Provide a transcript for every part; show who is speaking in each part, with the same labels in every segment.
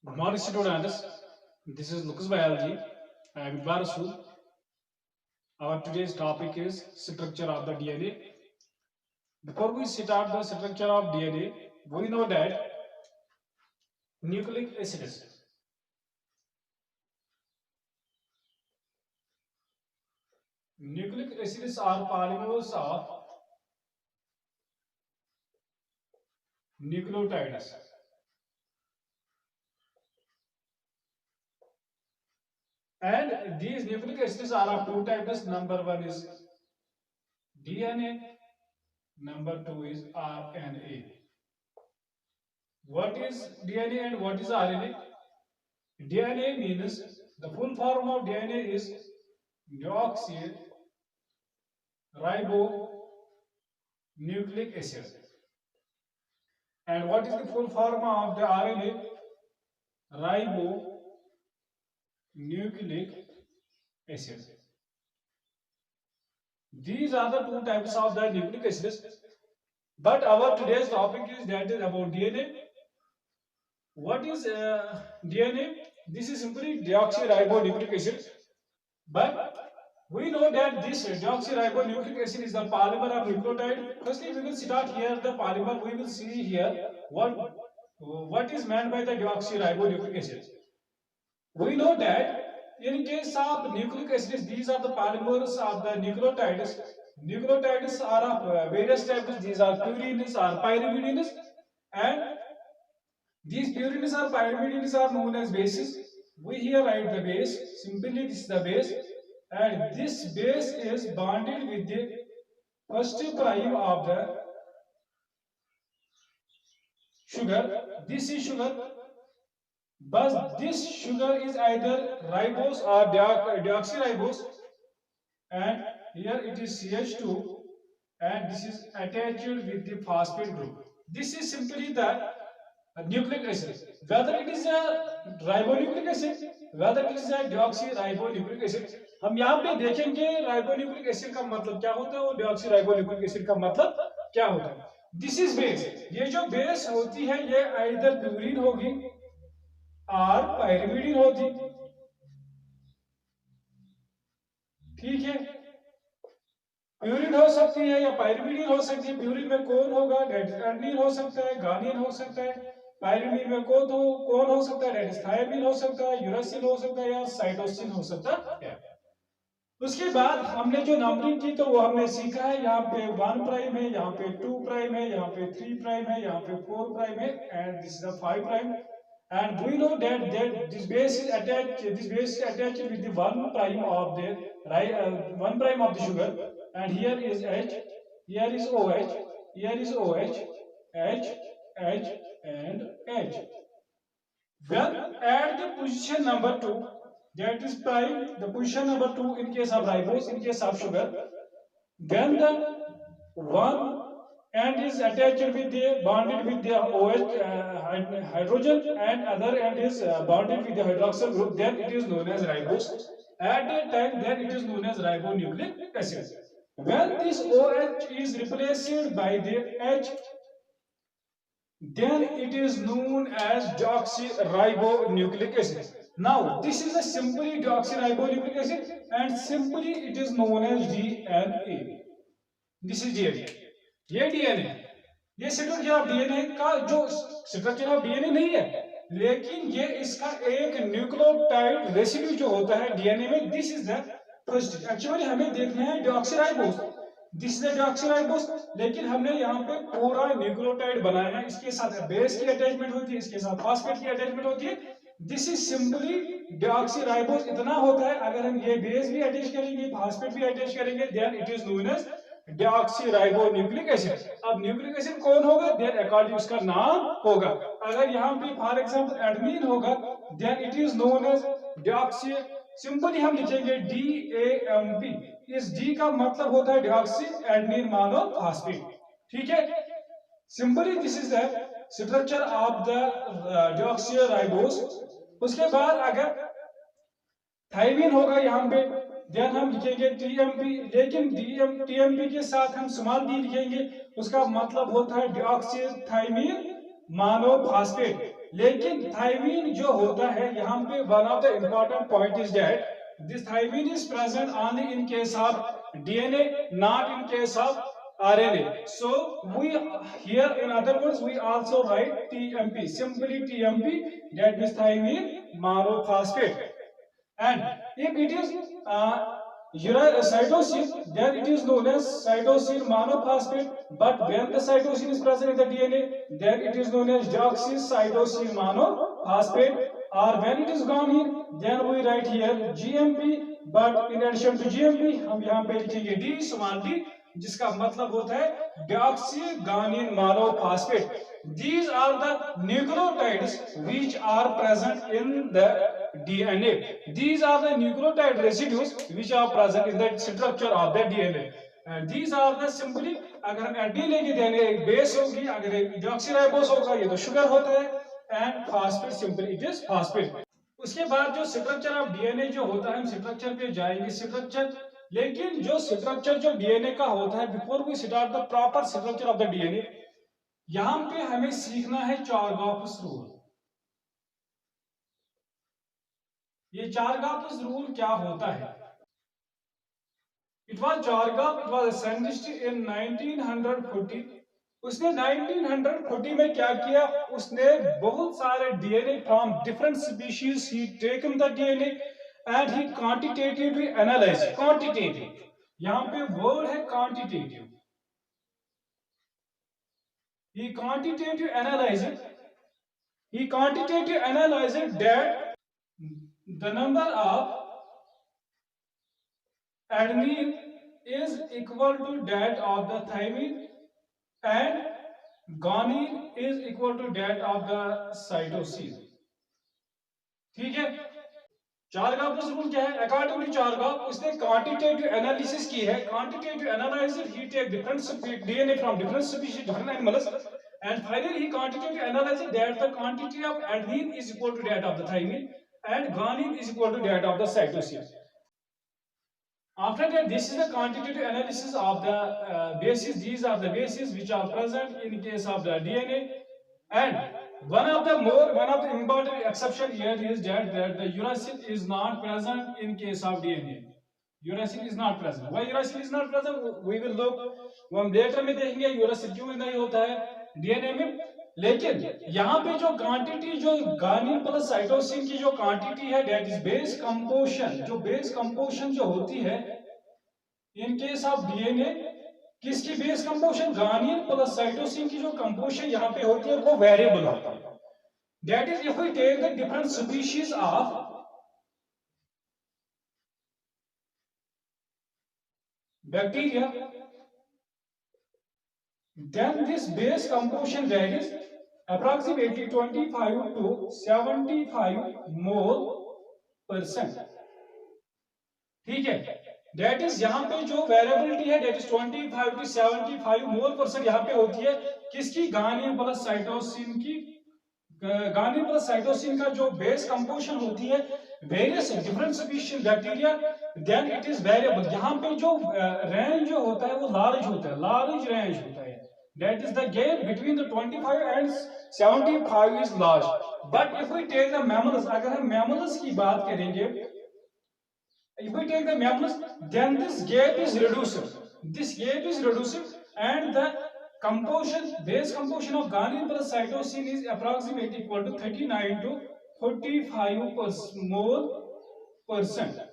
Speaker 1: Good morning, students. This is Lucas Biology. I am Idbar Rasool. Our today's topic is structure of the DNA. Before we start the structure of DNA, we know that nucleic acids. Nucleic acids are polymers of nucleotides. And these nucleic acids are of two types. Number one is DNA. Number two is RNA. What is DNA and what is RNA? DNA means the full form of DNA is deoxyribonucleic acid. And what is the full form of the RNA? Ribonucleic acid. These are the two types of the nucleic acids. But our today's topic is that is about DNA. What is DNA? This is simply deoxyribonucleic acid. But we know that this deoxyribonucleic acid is the polymer of nucleotide. Firstly, we will start here the polymer. We will see here what is meant by the deoxyribonucleic acid. We know that in case of nucleic acids, these are the polymers of the nucleotides. Nucleotides are of various types. These are purines or pyrimidines, and these purines or pyrimidines are known as bases. We here write the base. Simply, this is the base, and this base is bonded with the first prime of the sugar. This is sugar, but this sugar is either ribose or deoxyribose, and here it is CH2, and this is attached with the phosphate group. This is simply the nucleic acid. Whether it is a ribonucleic acid, whether it is a deoxyribonucleic acid, हम यहाँ पे देखेंगे ribonucleic acid का मतलब क्या होता है और deoxyribonucleic एसिड का मतलब क्या होता है. This is base. ये जो बेस होती है ये आइदर प्यूरिन होगी और पायरिमिडीन होती. ठीक है, प्यूरिन हो सकती है या पायरिमिडीन हो सकती है. प्यूरिन में कौन होगा? एडेनिन हो सकता है, गानिन हो सकता है. पायरिमिडीन में कौन हो सकता है? डेट थायमिन हो सकता है, यूरासिल हो सकता है या साइटोसिन हो सकता है. उसके बाद हमने जो नंबरिंग की तो वो हमने सीखा है. यहाँ पे 1 प्राइम है, यहाँ पे 2 प्राइम है, यहाँ पे 3 प्राइम है, यहाँ पे 4 प्राइम है, and this is the 5 prime. And we know that this base is attached. This base is attached with the 1 prime of the 1 prime of the sugar, and here is H, here is OH, here is OH, H, H, and H. When at the position number 2, that is prime, the position number 2 in case of ribose, in case of sugar, then the one end is attached with the bonded with the OH hydrogen, and other end is bonded with the hydroxyl group, then it is known as ribose. At that time, then it is known as ribonucleic acid. When this OH is replaced by the H, then it is known as deoxyribonucleic acid. Now, this is a simply deoxyribonucleic acid, and simply it is known as DNA. This is DNA. ये DNA, ये structure of DNA का जो structure of DNA नहीं है, लेकिन ये इसका एक न्यूक्लियोटाइड रेसिड्यू जो होता है डीएनए में. This is the first. Actually हमें देखना है deoxyribose. This is the deoxyribose, लेकिन हमने यहाँ पे पूरा न्यूक्लियोटाइड बनाया है. इसके साथ बेस की अटैचमेंट होती है, इसके साथ फॉस्फेट की अटैचमेंट होती है. This is simply deoxyribose. इतना होता है. अगर हम ये बेस भी अटैच करेंगे, फॉस्फेट भी अटैच करेंगे, then it is known as deoxyribonucleic acid. अब न्यूक्लिक एसिड कौन होगा? देन अकॉर्डिंग उसका नाम होगा. अगर यहाँ पे फॉर एग्जांपल एडेनिन होगा, then it is known as deoxy. Simply हम लिखेंगे DAMP. इस D का मतलब होता है डिऑक्सी एडेनिन मोनोफॉस्फेट. ठीक है, simply this is the structure of the deoxyribose. उसके बाद अगर थायमिन होगा यहाँ पे, देन हम लिखेंगे TMP, लेकिन TMP के साथ हम स्मॉल d लिखेंगे. उसका मतलब होता है डिऑक्सीथाइमिन मोनोफॉस्फेट. लेकिन थायमीन जो होता है यहाँ पे one of the important point is that this thymine is present only in case of DNA, not in case of RNA. So we here, in other words, we also write TMP, simply TMP, that means thymine monophosphate. And if it is cytosine, then it is known as cytosine monophosphate. But when the cytosine is present in the DNA, then it is known as deoxycytosine monophosphate. Or when it is gone in, then we write here GMP. But in addition to GMP, हम यहाँ पे लिखेंगे D, small d, जिसका मतलब होता है deoxyguanine monophosphate. These are the nucleotides which are present in the DNA. These are the nucleotide residues which are present in the structure of the DNA. And these are the simply, अगर हम AD लेंगे देने एक base होगी, अगर एक deoxyribose होगा ये तो शुगर होता है, and phosphate simply it is phosphate. उसके बाद जो स्ट्रक्चर ऑफ डीएनए जो होता है, हम स्ट्रक्चर पे जाएंगे स्ट्रक्चर. लेकिन जो स्ट्रक्चर जो डीएनए का होता है, before we start the proper structure of the DNA, यहां पे हमें सीखना है चारगाफस रूल. ये चारगाफस रूल क्या होता है? It was Chargaff, it was a scientist in 1940. उसने 1940 में क्या किया? उसने बहुत सारे DNA from different species, he taken the DNA and he quantitatively analyse. Quantitative, यहाँ पे वर्ड है quantitative. He quantitative analyzed. He quantitative analyzed that the number of adenine is equal to that of the thymine and guanine is equal to that of the cytosine. ठीक है. चारगाफ rule क्या है? According to चारगाफ, उसने quantitative analysis की है. Quantitative analysis, he take different DNA from different species, different animals, and finally he quantitatively analyzed that the quantity of adenine is equal to that of the thymine and guanine is equal to that of the cytosine. After that, this is the quantitative analysis of the bases. These are the bases which are present in case of the DNA. And one of the important exception here is that the uracil is not present in case of DNA. Uracil is not present. Why uracil is not present? We will look. हम later में देखेंगे uracil क्यों नहीं होता है DNA में. लेकिन यहाँ पे जो क्वांटिटी, जो गानिन प्लस साइटोसिन की जो क्वांटिटी है, दैट इज बेस कंपोजिशन. जो बेस कंपोजिशन जो होती है इन केस ऑफ डीएनए, किसकी बेस कंपोजिशन? गानिन प्लस साइटोसिन की जो कंपोजिशन यहाँ पे होती है वो वेरिएबल होता है. That is if we take the different species of bacteria, then this base composition varies approximately 25 to 75 mole%. ठीक है. That is यहाँ पे जो वेरिएबिलिटी है, that is 25 to 75 mole% यहाँ पे होती है. किसकी? गानिन प्लस साइटोसिन की. गानिन प्लस साइटोसिन का जो बेस कंपोजिशन होती है various different species bacteria, then it is variable. यहाँ पे जो रेंज जो होता है वो लार्ज होता है, लार्ज रेंज होता है. That is the gap between the 25 and 75 is large. But if we take the mammals, अगर हम mammals की बात करेंगे, if we take the mammals, then this gap is reduced. This gap is reduced, and the composition, base composition of guanine plus cytosine is approximately equal to 39 to 45 mole%.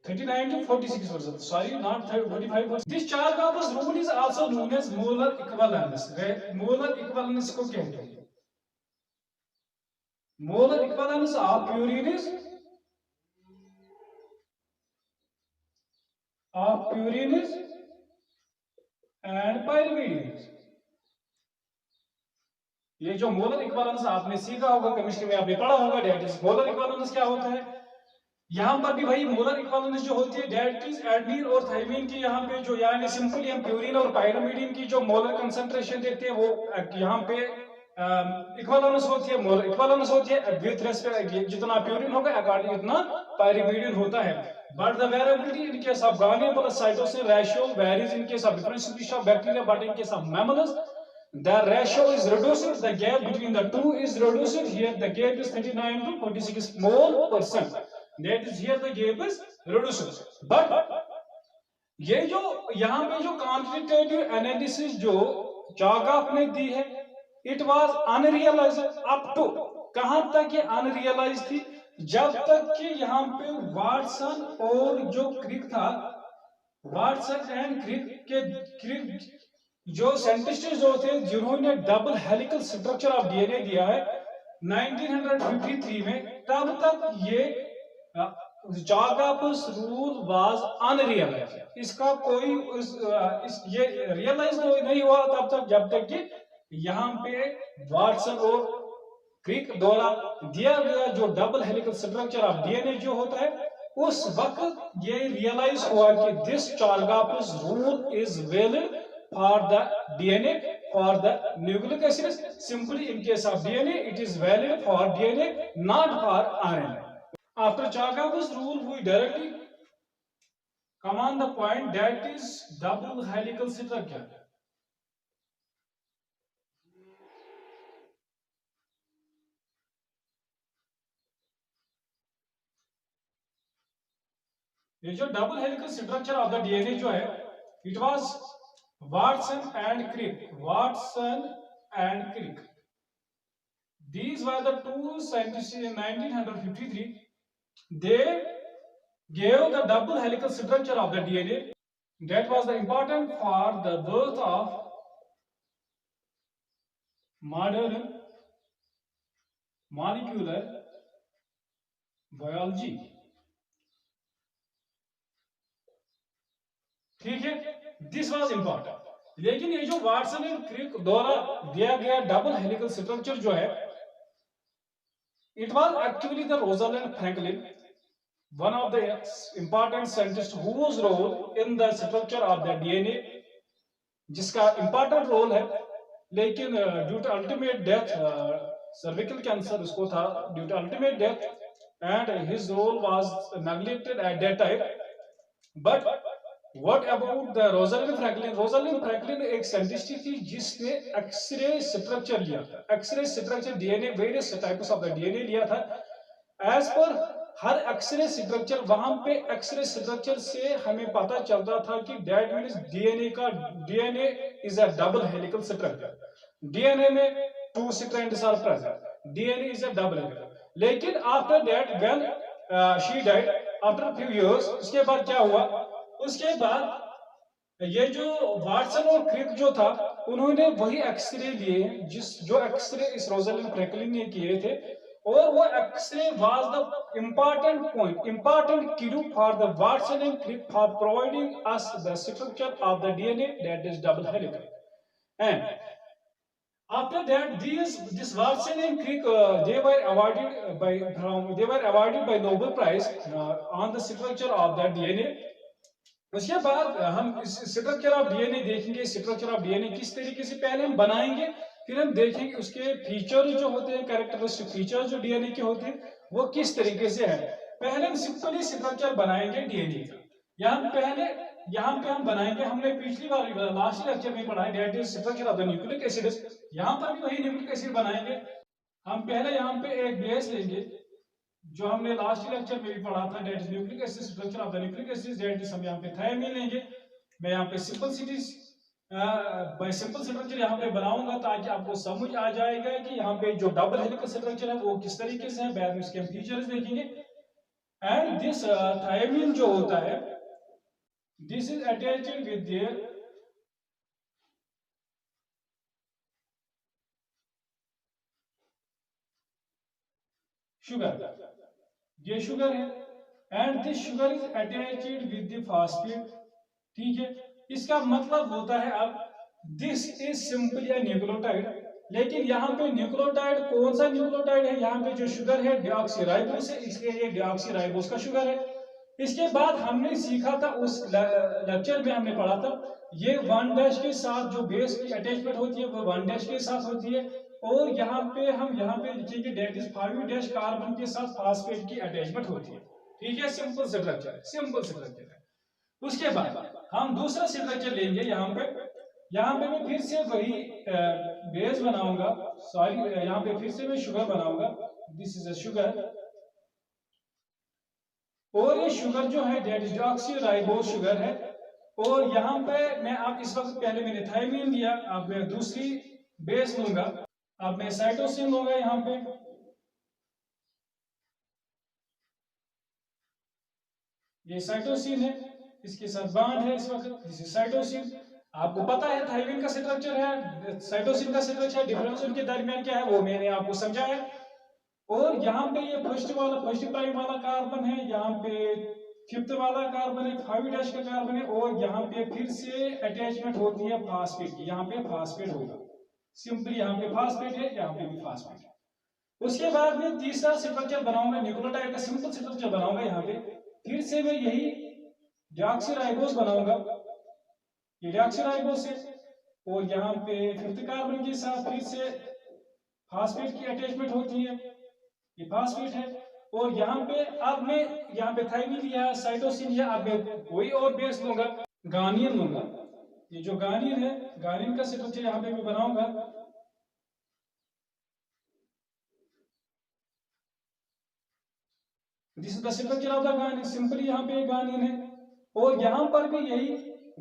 Speaker 1: 39 to 46%. Sorry, not 45%. This Chargaff's rule is also known as molar equivalence. Molar equivalence को कहते हैं. Molar equivalence of purines and pyrimidines. ये जो molar equivalence आपने सीखा होगा, chemistry में आपने पढ़ा होगा. दैट इज मोलर इक्विवेलेंस क्या होता है? यहाँ पर भी भाई मोलर इक्विवेलेंस जो होती है, दैट इज एडेनिन और थाइमिन की यहाँ पे जो, यानी सिंपली हम प्यूरिन और पायरिमिडिन की जो मोलर कंसंट्रेशन देखते हैं वो यहाँ पे इक्विवेलेंस होती है, मोलर इक्विवेलेंस होती है. विद रेस्पेक्ट जितना प्यूरिन होगा अकॉर्डिंग उतना पायरिमिडिन होता है. But the variability in case of guanine plus cytosine ratio varies in case of different species of bacteria, but in case of mammals the ratio is reduced, the gap between the two is reduced. Here the gap is 39 to 46 mole percent. That is, here the gap is reduced. But ये जो यहाँ पे जो quantitative analysis जो चागाफ ने दी है, it was unrealise up to, कहां तक ये अनरियलाइज थी, जब तक कि यहाँ पे वाटसन और जो क्रिक था, वाटसन एंड क्रिक जो साइंटिस्ट जो थे जिन्होंने double helical structure of DNA दिया है 1953 में, तब तक ये जागापस रूल वाज अनरियलाइज। इसका कोई ये रियलाइज नहीं हुआ तब तक जब तक कि यहाँ पे वाटसन और क्रिक द्वारा दिया गया जो double helical structure of DNA जो होता है, उस वक्त ये रियलाइज हुआ कि this Chargaff's rule is valid for the DNA, for the nucleic acids. Simply in case of DNA, it is valid for DNA, not for RNA. After Chagapa's rule, we directly come on the point that is double helical structure. ये जो double helical structure of the DNA जो है, it was Watson and Crick. Watson and Crick. These were the two scientists in 1953. They gave the double helical structure of the DNA. That was the important for the birth of modern molecular biology. ठीक है, this was important. लेकिन ये जो Watson and क्रिक द्वारा दिया गया double helical structure जो है, it was actually the Rosalind Franklin, one of the important scientist whose role in the structure of the DNA, जिसका इंपॉर्टेंट रोल है, लेकिन due to ultimate death, cervical cancer उसको था, due to ultimate death, and his role was neglected at that time. But What about the Rosalind Franklin? Rosalind Franklin एक scientist थी जिसने x-ray structure लिया था, x-ray structure DNA, various types of the DNA लिया था। As per हर x ray structure, वहां पे x ray structure से हमें पता चलता था कि that means DNA is a double helical structure. DNA में 2 strands are present, DNA is a double helical. लेकिन after that when she died after few years, उसके बाद क्या हुआ, उसके बाद ये जो वाटसन और क्रिक जो था, उन्होंने वही एक्सरे लिए जो एक्सरे इस रोजालिंड फ्रैंकलिन ने किए थे, और वो x-ray was the important point, important clue for the Watson and Crick for providing us the structure of the DNA that is double helical. And after that this Watson and Crick they were awarded by Nobel Prize on the structure of the DNA। उसके बाद हम इस structure of DNA देखेंगे, structure of DNA किस तरीके से पहले हम बनाएंगे, फिर हम देखेंगे उसके फीचर जो होते हैं, कैरेक्टरिस्टिक फीचर जो डीएनए के होते हैं वो किस तरीके से है। पहले हम सिंपली स्ट्रक्चर बनाएंगे डीएनए का। यहाँ पे हम बनाएंगे, हमने पिछली बार लास्ट लेक्चर में पढ़ा है, that is structure of the nucleic acid. यहाँ पर भी वही न्यूक्लिक एसिड बनाएंगे। हम पहले यहाँ पे एक बेस लेंगे जो हमने लास्ट लेक्चर में भी पढ़ा था, that is nucleic acid, structure of the nucleic acid, that is हम यहाँ पे थायमीन लेंगे। मैं यहाँ पे सिंपल स्ट्रक्चर यहाँ पे बनाऊंगा ताकि आपको समझ आ जाएगा कि यहाँ पे जो डबल हेलिकल स्ट्रक्चर है वो किस तरीके से है, बाद में उसके फीचर्स देखेंगे। एंड दिस थायमीन जो होता है, this is attached with their sugar, ये शुगर है, and this sugar is attached with the phosphate. ठीक है, इसका मतलब होता है अब this is simply a nucleotide. लेकिन यहाँ पे न्यूक्लियोटाइड कौन सा न्यूक्लियोटाइड है, यहाँ पे जो शुगर है डीऑक्सीराइबोस है, इसलिए ये डीऑक्सीराइबोस का शुगर है। इसके बाद हमने सीखा था, उस लेक्चर में हमने पढ़ा था, ये 1' के साथ जो बेस की अटैचमेंट होती है वो 1' के साथ होती है, और यहाँ पे लिखेंगे दैट इज 5' कार्बन के साथ फास्फेट की अटैचमेंट होती है। ठीक है, सिंपल स्ट्रक्चर है। उसके बाद हम दूसरा स्ट्रक्चर लेंगे यहाँ पे, यहाँ पे मैं फिर से वही बेस बनाऊंगा, सॉरी यहाँ पे फिर से मैं शुगर बनाऊंगा, दिस इज अ शुगर, और ये शुगर जो है डेट इज डीऑक्सीराइबोज शुगर है। और यहाँ पे मैं अब इस वक्त पहले मैंने थायमीन लिया, अब मैं दूसरी बेस लूंगा, अब मैं साइटोसिन लूंगा यहाँ पे, ये साइटोसिन है, इसके साथ बांड है इस वक्त, दिस इज साइटोसिन। आपको पता है थायमीन का स्ट्रक्चर है, साइटोसिन का स्ट्रक्चर, डिफरेंस उनके दरमियान क्या है वो मैंने आपको समझाया। और यहाँ पे ये फर्स्ट प्राइम वाला कार्बन है, यहाँ पे फिफ्थ वाला कार्बन है, 5' का कार्बन है, और यहाँ पे फिर से अटैचमेंट होती है फास्फेट की, यहाँ पे फास्फेट होगा, सिंपली यहाँ पे फास्फेट है, यहाँ पे भी फास्फेट है। उसके बाद में तीसरा स्ट्रक्चर बनाऊंगा, न्यूक्लियोटाइड का सिंपल स्ट्रक्चर बनाऊंगा, यहाँ पे फिर से मैं यही डीऑक्सीराइबोज बनाऊंगा, ये डीऑक्सीराइबोज है, और यहाँ पे फिफ्थ कार्बन के साथ फिर से फास्फेट की अटैचमेंट होती है, ये फास्फेट है। और यहाँ पे अब मैं यहाँ पे थायमीन लिया, साइटोसिन लिया, अब मैं वही और बेस लूंगा, गानियन लूंगा, ये जो गानियन है, गानियन का स्ट्रक्चर यहाँ पे मैं बनाऊंगा, this is the structure of the guanine, simply यहाँ पे गानियन है। और यहाँ पर भी यही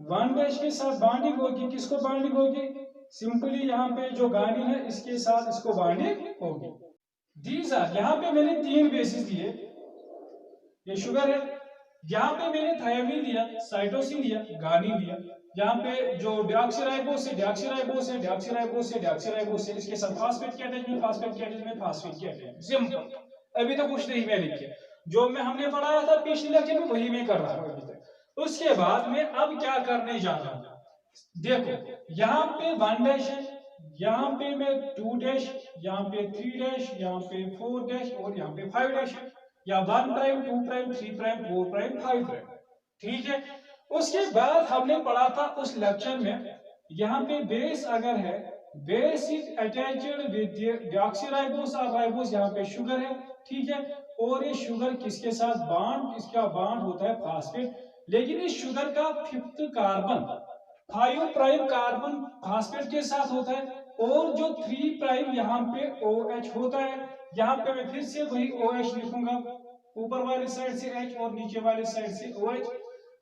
Speaker 1: 1' के साथ बाइंडिंग होगी, किसको बाइंडिंग होगी, सिंपली यहाँ पे जो गानियन है इसके साथ इसको बाइंडिंग होगी। दीज आर, यहाँ पे मैंने 3 बेसिस दिए, ये शुगर है, यहाँ पे मैंने थायमीन लिया, साइटोसिन लिया, गानियन लिया, यहाँ पे जो डीऑक्सीराइबोज से डीऑक्सीराइबोज है, डीऑक्सीराइबोज से डीऑक्सीराइबोज से, इसके साथ फास्फेट की अटैचमेंट, फास्फेट की अटैचमेंट, फास्फेट की अटैचमेंट, सिंपल। अभी तो कुछ नहीं मैंने किया, जो मैं हमने पढ़ाया था पिछले लेक्चर में वही मैं कर रहा हूँ अभी तक। उसके बाद मैं अब क्या करने जा रहा हूँ, देखो यहाँ पे 1' है, यहाँ पे मैं 2', यहाँ पे 3', यहाँ पे 4' और यहाँ पे 5' है, या 1', 2', 3', 4', 5', ठीक है। उसके बाद हमने पढ़ा था उस लेक्चर में, यहाँ पे बेस अगर है, base is attached with deoxyribose और राइबोज, यहाँ पे शुगर है, ठीक है। और ये शुगर किसके साथ बॉन्ड, इसका बॉन्ड होता है फास्फेट, लेकिन इस शुगर का 5th कार्बन 5' कार्बन फास्फेट के साथ होता है, और जो 3' यहाँ पे OH होता है, यहाँ पे मैं फिर से वही OH लिखूंगा, ऊपर वाली साइड से H और नीचे वाली साइड से OH।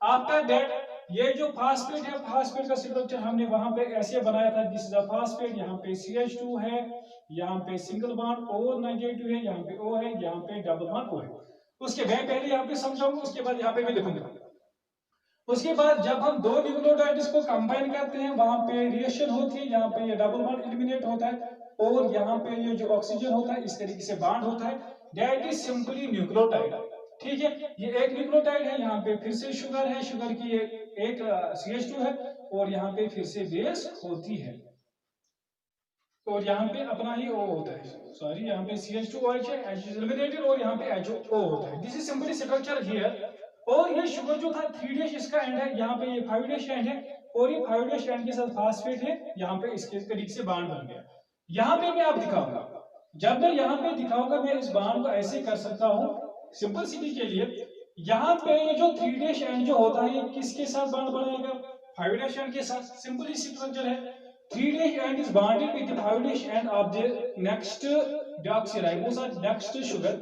Speaker 1: आफ्टर दैट ये जो फास्फेट है, फास्फेट का स्ट्रक्चर हमने वहां पे ऐसे बनाया था, दिस इज अ फास्फेट, यहाँ पे CH2 है, यहाँ पे सिंगल बॉन्ड O नेगेटिव है, यहाँ पे O है, यहाँ पे डबल बॉन्ड O है। उसके मैं पहले यहाँ पे समझाऊंगा, उसके बाद यहाँ पे मैं लिखूंगा। उसके बाद जब हम दो न्यूक्लियोटाइड्स को कंबाइन करते हैं, वहां पे रिएक्शन होती है, यहाँ पे ये डबल बॉन्ड एलिमिनेट होता है, और यहाँ पे ये जो ऑक्सीजन होता है इस तरीके से बॉन्ड होता है, दैट इज सिंपली न्यूक्लियोटाइड, ठीक है। ये एक न्यूक्लियोटाइड है, यहाँ पे फिर से शुगर है, शुगर की एक CH2 है, और यहाँ पे फिर से बेस होती है, और यहाँ पे अपना ही O होता है, सॉरी यहाँ पे CH2OH है, H इज एलिमिनेटेड, और यहाँ पे HO होता है, this is simply structure here. और ये शुगर जो था 3' इसका एंड है, यहाँ पे ये 5' एंड है, और ये 5' एंड के साथ फास्फेट है, यहाँ पे इसके तरीके से बांड बन गया। यहाँ पे मैं आप दिखाऊंगा, जब मैं यहाँ पे दिखाऊंगा मैं इस बांड को ऐसे कर सकता हूँ सिंपलिसिटी के लिए। यहाँ पे ये जो 3' एंड जो होता है ये किसके साथ बांड बनाएगा, 5' एंड के साथ, सिंपली स्ट्रक्चर है। 3' end is bonded with the 5' end of the next deoxyribose or next sugar,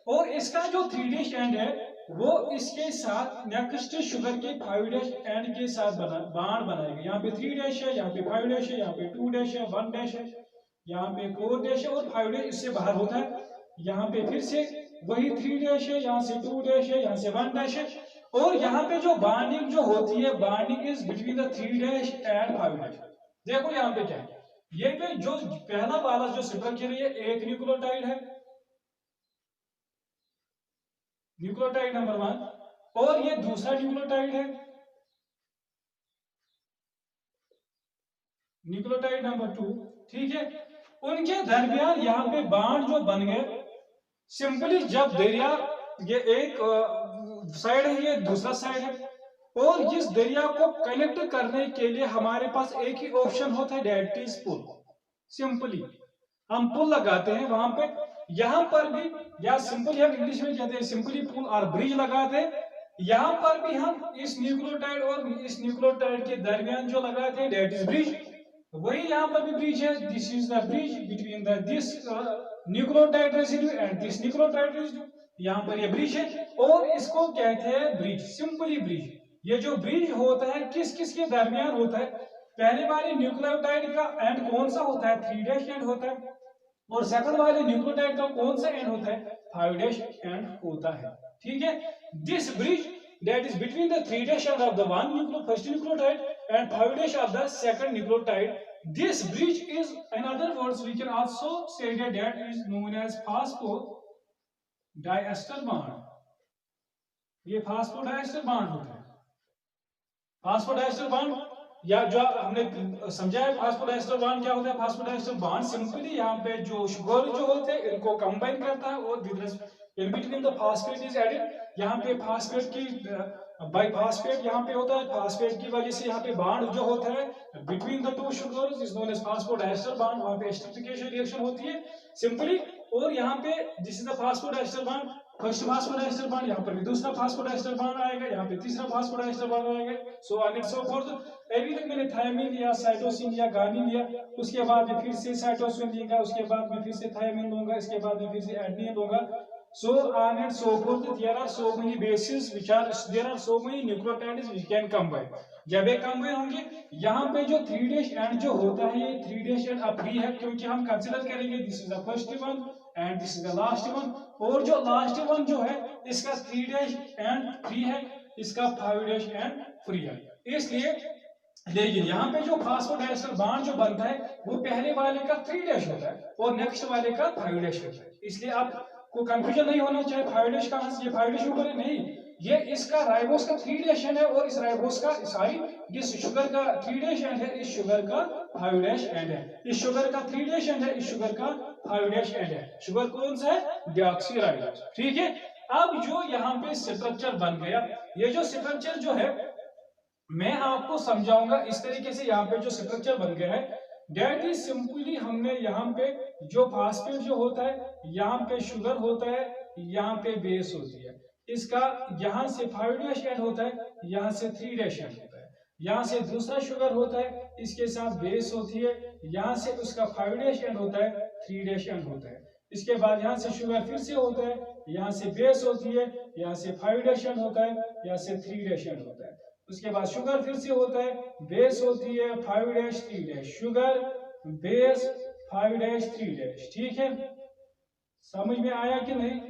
Speaker 1: और इसका जो 3' end है वो इसके साथ नेक्स्ट शुगर के 5' end के साथ बांड बनाएगा। यहाँ पे 3' है, यहाँ पे 5' है, यहाँ पे 2' है, 1' है, यहाँ पे 4' है, और 5' इससे बाहर होता है। यहाँ पे फिर से वही 3' है, यहाँ से 2' है, यहाँ से 1' है, और यहाँ पे जो बाइंडिंग जो होती है, binding is between the 3' and 5'। देखो यहाँ पे क्या है, ये पे जो पहला वाला जो स्ट्रक्चर है ये एक न्यूक्लियोटाइड है, न्यूक्लियोटाइड नंबर 1, और ये दूसरा न्यूक्लियोटाइड है, न्यूक्लियोटाइड नंबर 2, ठीक है। उनके दरमियान यहाँ पे बांड जो बन गए, सिंपली जब दरिया ये एक साइड है, ये दूसरा साइड है, और इस दरिया को कनेक्ट करने के लिए हमारे पास एक ही ऑप्शन होता है, दैट इज पुल। सिंपली हम पुल लगाते हैं वहां पे, यहां पर भी, या सिंपली हम इंग्लिश में कहते हैं सिंपली पुल और ब्रिज लगाते हैं। यहाँ पर भी हम इस न्यूक्लियोटाइड और इस न्यूक्लियोटाइड के दरमियान जो लगाते हैं दैट इज ब्रिज, वही यहाँ पर भी ब्रिज है। This is the bridge between the this nucleotide residue and this nucleotide residue. यहाँ पर ये ब्रिज है और इसको कहते हैं ब्रिज, सिंपली ब्रिज। ये जो ब्रिज होता है किस किस के दरमियान होता है? पहले वाले न्यूक्लियोटाइड का एंड कौन सा होता है? 3' एंड होता है। और सेकंड वाले न्यूक्लियोटाइड का कौन सा एंड होता है? 5' एंड होता है। ठीक है, this bridge that is between the 3' end of the first nucleotide and 5' of the second nucleotide. This bridge is, in other words, we can also say that is known as phosphodiester bond. ये phosphodiester bond होता है। phosphodiester bond या जो हमने समझा है phosphodiester bond क्या होता है? फास्फोडाइस्टर बॉन्ड सिंपली यहाँ पे जो शुगर जो होते हैं इनको कंबाइन करता है और in between the phosphate is added. यहाँ पे फास्फेट की बाय फास्फेट यहाँ पे होता है, फास्फेट की वजह से यहाँ पे बॉन्ड जो होता है between the two sugars is known as phosphodiester bond. वहाँ पे एस्टरिफिकेशन रिएक्शन होती है सिंपली। और यहाँ पे this is the phosphodiester bond, first phosphodiester bond, यहाँ पर भी दूसरा फास्फोडाइस्टर बॉन्ड आएगा, यहाँ पे तीसरा फास्फोडाइस्टर बॉन्ड आएगा, सो ऑन एंड सो फोर्थ। अभी तक मैंने थायमिन लिया, साइटोसिन लिया, गार्निन लिया, उसके बाद में फिर से साइटोसिन लेगा, उसके बाद में फिर से थायमिन लूंगा, इसके बाद में फिर से एडेनिन लूंगा, so on and so forth. There are so many bases which are, there are so many nucleotides which can combine. जब ये कंबाइन होंगे यहाँ पे जो 3' एंड जो होता है ये 3' एंड अब फ्री है, क्योंकि हम कंसीडर करेंगे this is the first one and this is the last one. और जो लास्ट वन जो है इसका 3' एंड फ्री है, इसका 5' एंड फ्री है। इसलिए लेकिन यहाँ पे जो फास्फोडाइस्टर बॉन्ड जो बनता है वो पहले वाले का 3' होता है और नेक्स्ट वाले का 5' होता है। इसलिए आपको कंफ्यूजन नहीं होना चाहिए 5' कहाँ से, ये 5' ऊपर है, नहीं, ये इसका राइबोस का 3' है और इस राइबोस का सॉरी इस शुगर का 3' एंड है, इस शुगर का 5' एंड है, इस शुगर का 3' एंड है, इस शुगर का 5' एंड है। शुगर कौन सा है? डीऑक्सीराइबोस। ठीक है, अब जो यहाँ पे स्ट्रक्चर बन गया, ये जो स्ट्रक्चर जो है मैं आपको समझाऊंगा इस तरीके से। यहाँ पे जो स्ट्रक्चर बन गया है डेट इज सिंपली, हमने यहाँ पे जो फास्फेट जो होता है, यहाँ पे शुगर होता है, यहाँ पे बेस होती है, इसका यहाँ से 5' एंड होता है, यहाँ से 3' एंड होता है, यहाँ से दूसरा शुगर होता है, इसके साथ बेस होती है, यहाँ से उसका 5' एंड होता है, 3' एंड होता है, इसके बाद यहाँ से शुगर फिर से होता है, यहाँ से बेस होती है, यहाँ से 5' एंड होता है, यहाँ से 3' एंड होता है, उसके बाद शुगर फिर से होता है, बेस होती है, 5' 3' शुगर बेस 5' 3'। ठीक है, समझ में आया कि नहीं?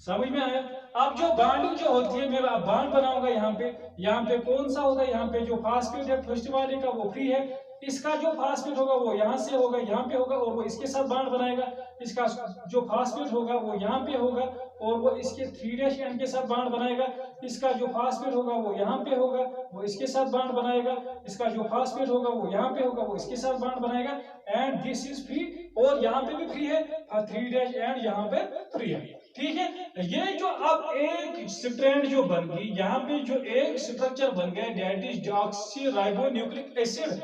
Speaker 1: समझ में आया? अब जो बॉन्डिंग जो होती है, मैं बॉन्ड बनाऊंगा यहाँ पे कौन सा होगा? यहाँ पे जो फास्फेट है फर्स्ट वाले का वो फ्री है, इसका जो फास्फेट होगा वो यहाँ से होगा, यहाँ पे होगा और वो इसके साथ बॉन्ड बनाएगा, इसका जो फास्फेट होगा वो यहाँ पे होगा और वो इसके 3' एंड के साथ बॉन्ड बनाएगा, इसका जो फास्फेट होगा वो यहाँ पे होगा, वो इसके साथ बॉन्ड बनाएगा, इसका जो फास्फेट होगा वो यहाँ पे होगा, वो इसके साथ बॉन्ड बनाएगा, एंड दिस इज फ्री। और यहाँ पे भी फ्री है, 3' एंड यहाँ पे फ्री है। ठीक है, ये जो अब एक स्ट्रैंड जो बन गई, यहाँ पे जो एक स्ट्रक्चर बन गया दैट इज डीऑक्सीराइबोन्यूक्लिक एसिड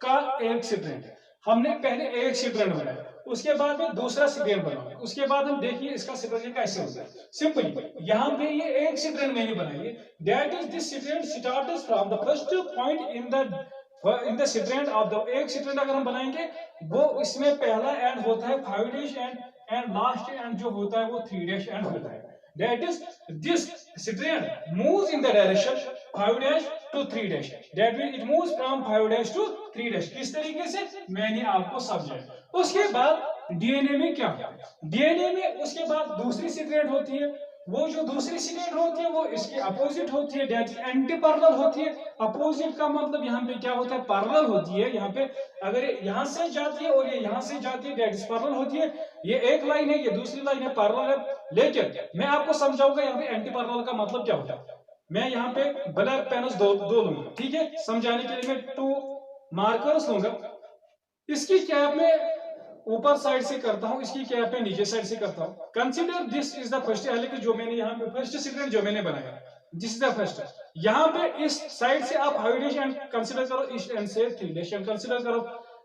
Speaker 1: का एक स्ट्रैंड। हमने पहले एक स्ट्रैंड बनाया, उसके बाद में दूसरा स्ट्रैंड बनाया, उसके बाद हम देखिए इसका स्ट्रक्चर कैसे होता है। सिंपली यहाँ पे ये एक स्ट्रैंड मैंने बनाई है, that is this strand starts from the first point in the strand of the, एक स्ट्रैंड अगर हम बनाएंगे वो इसमें पहला एंड होता है 5' एंड लास्ट एंड जो होता है वो 3' एंड होता है। That is, this strand moves in the direction 5' to 3'. That means it moves from 5' to 3'. किस तरीके से मैंने आपको समझाया। उसके बाद डीएनए में क्या होता है? डीएनए में उसके बाद दूसरी स्ट्रैंड होती है, वो जो दूसरी स्ट्रैंड होती है वो इसके अपोजिट होती है, दैट इज एंटी पैरेलल होती है। अपोजिट का मतलब यहाँ पे क्या होता है? पैरेलल होती है। यहाँ पे अगर यहाँ से जाती है और ये यहाँ से जाती है दैट इज पैरेलल होती है। ये एक लाइन है, ये दूसरी लाइन है, पैरेलल है। लेकिन मैं आपको समझाऊंगा यहाँ पे एंटी पैरेलल का मतलब क्या होता है। मैं यहाँ पे ब्लैक पेन्स दो लूंगा, ठीक है, समझाने के लिए मैं 2 मार्कर्स लूंगा। इसकी कैप में ऊपर साइड से करता हूं, इसकी कैप में नीचे साइड से करता हूं। Consider this is the first helix जो मैंने यहाँ पे फर्स्ट स्ट्रैंड जो मैंने बनाया, दिस इज द फर्स्ट। यहाँ पे इस साइड से आप 5' एंड कंसीडर करो, इस एंड से 3' एंड कंसीडर करो।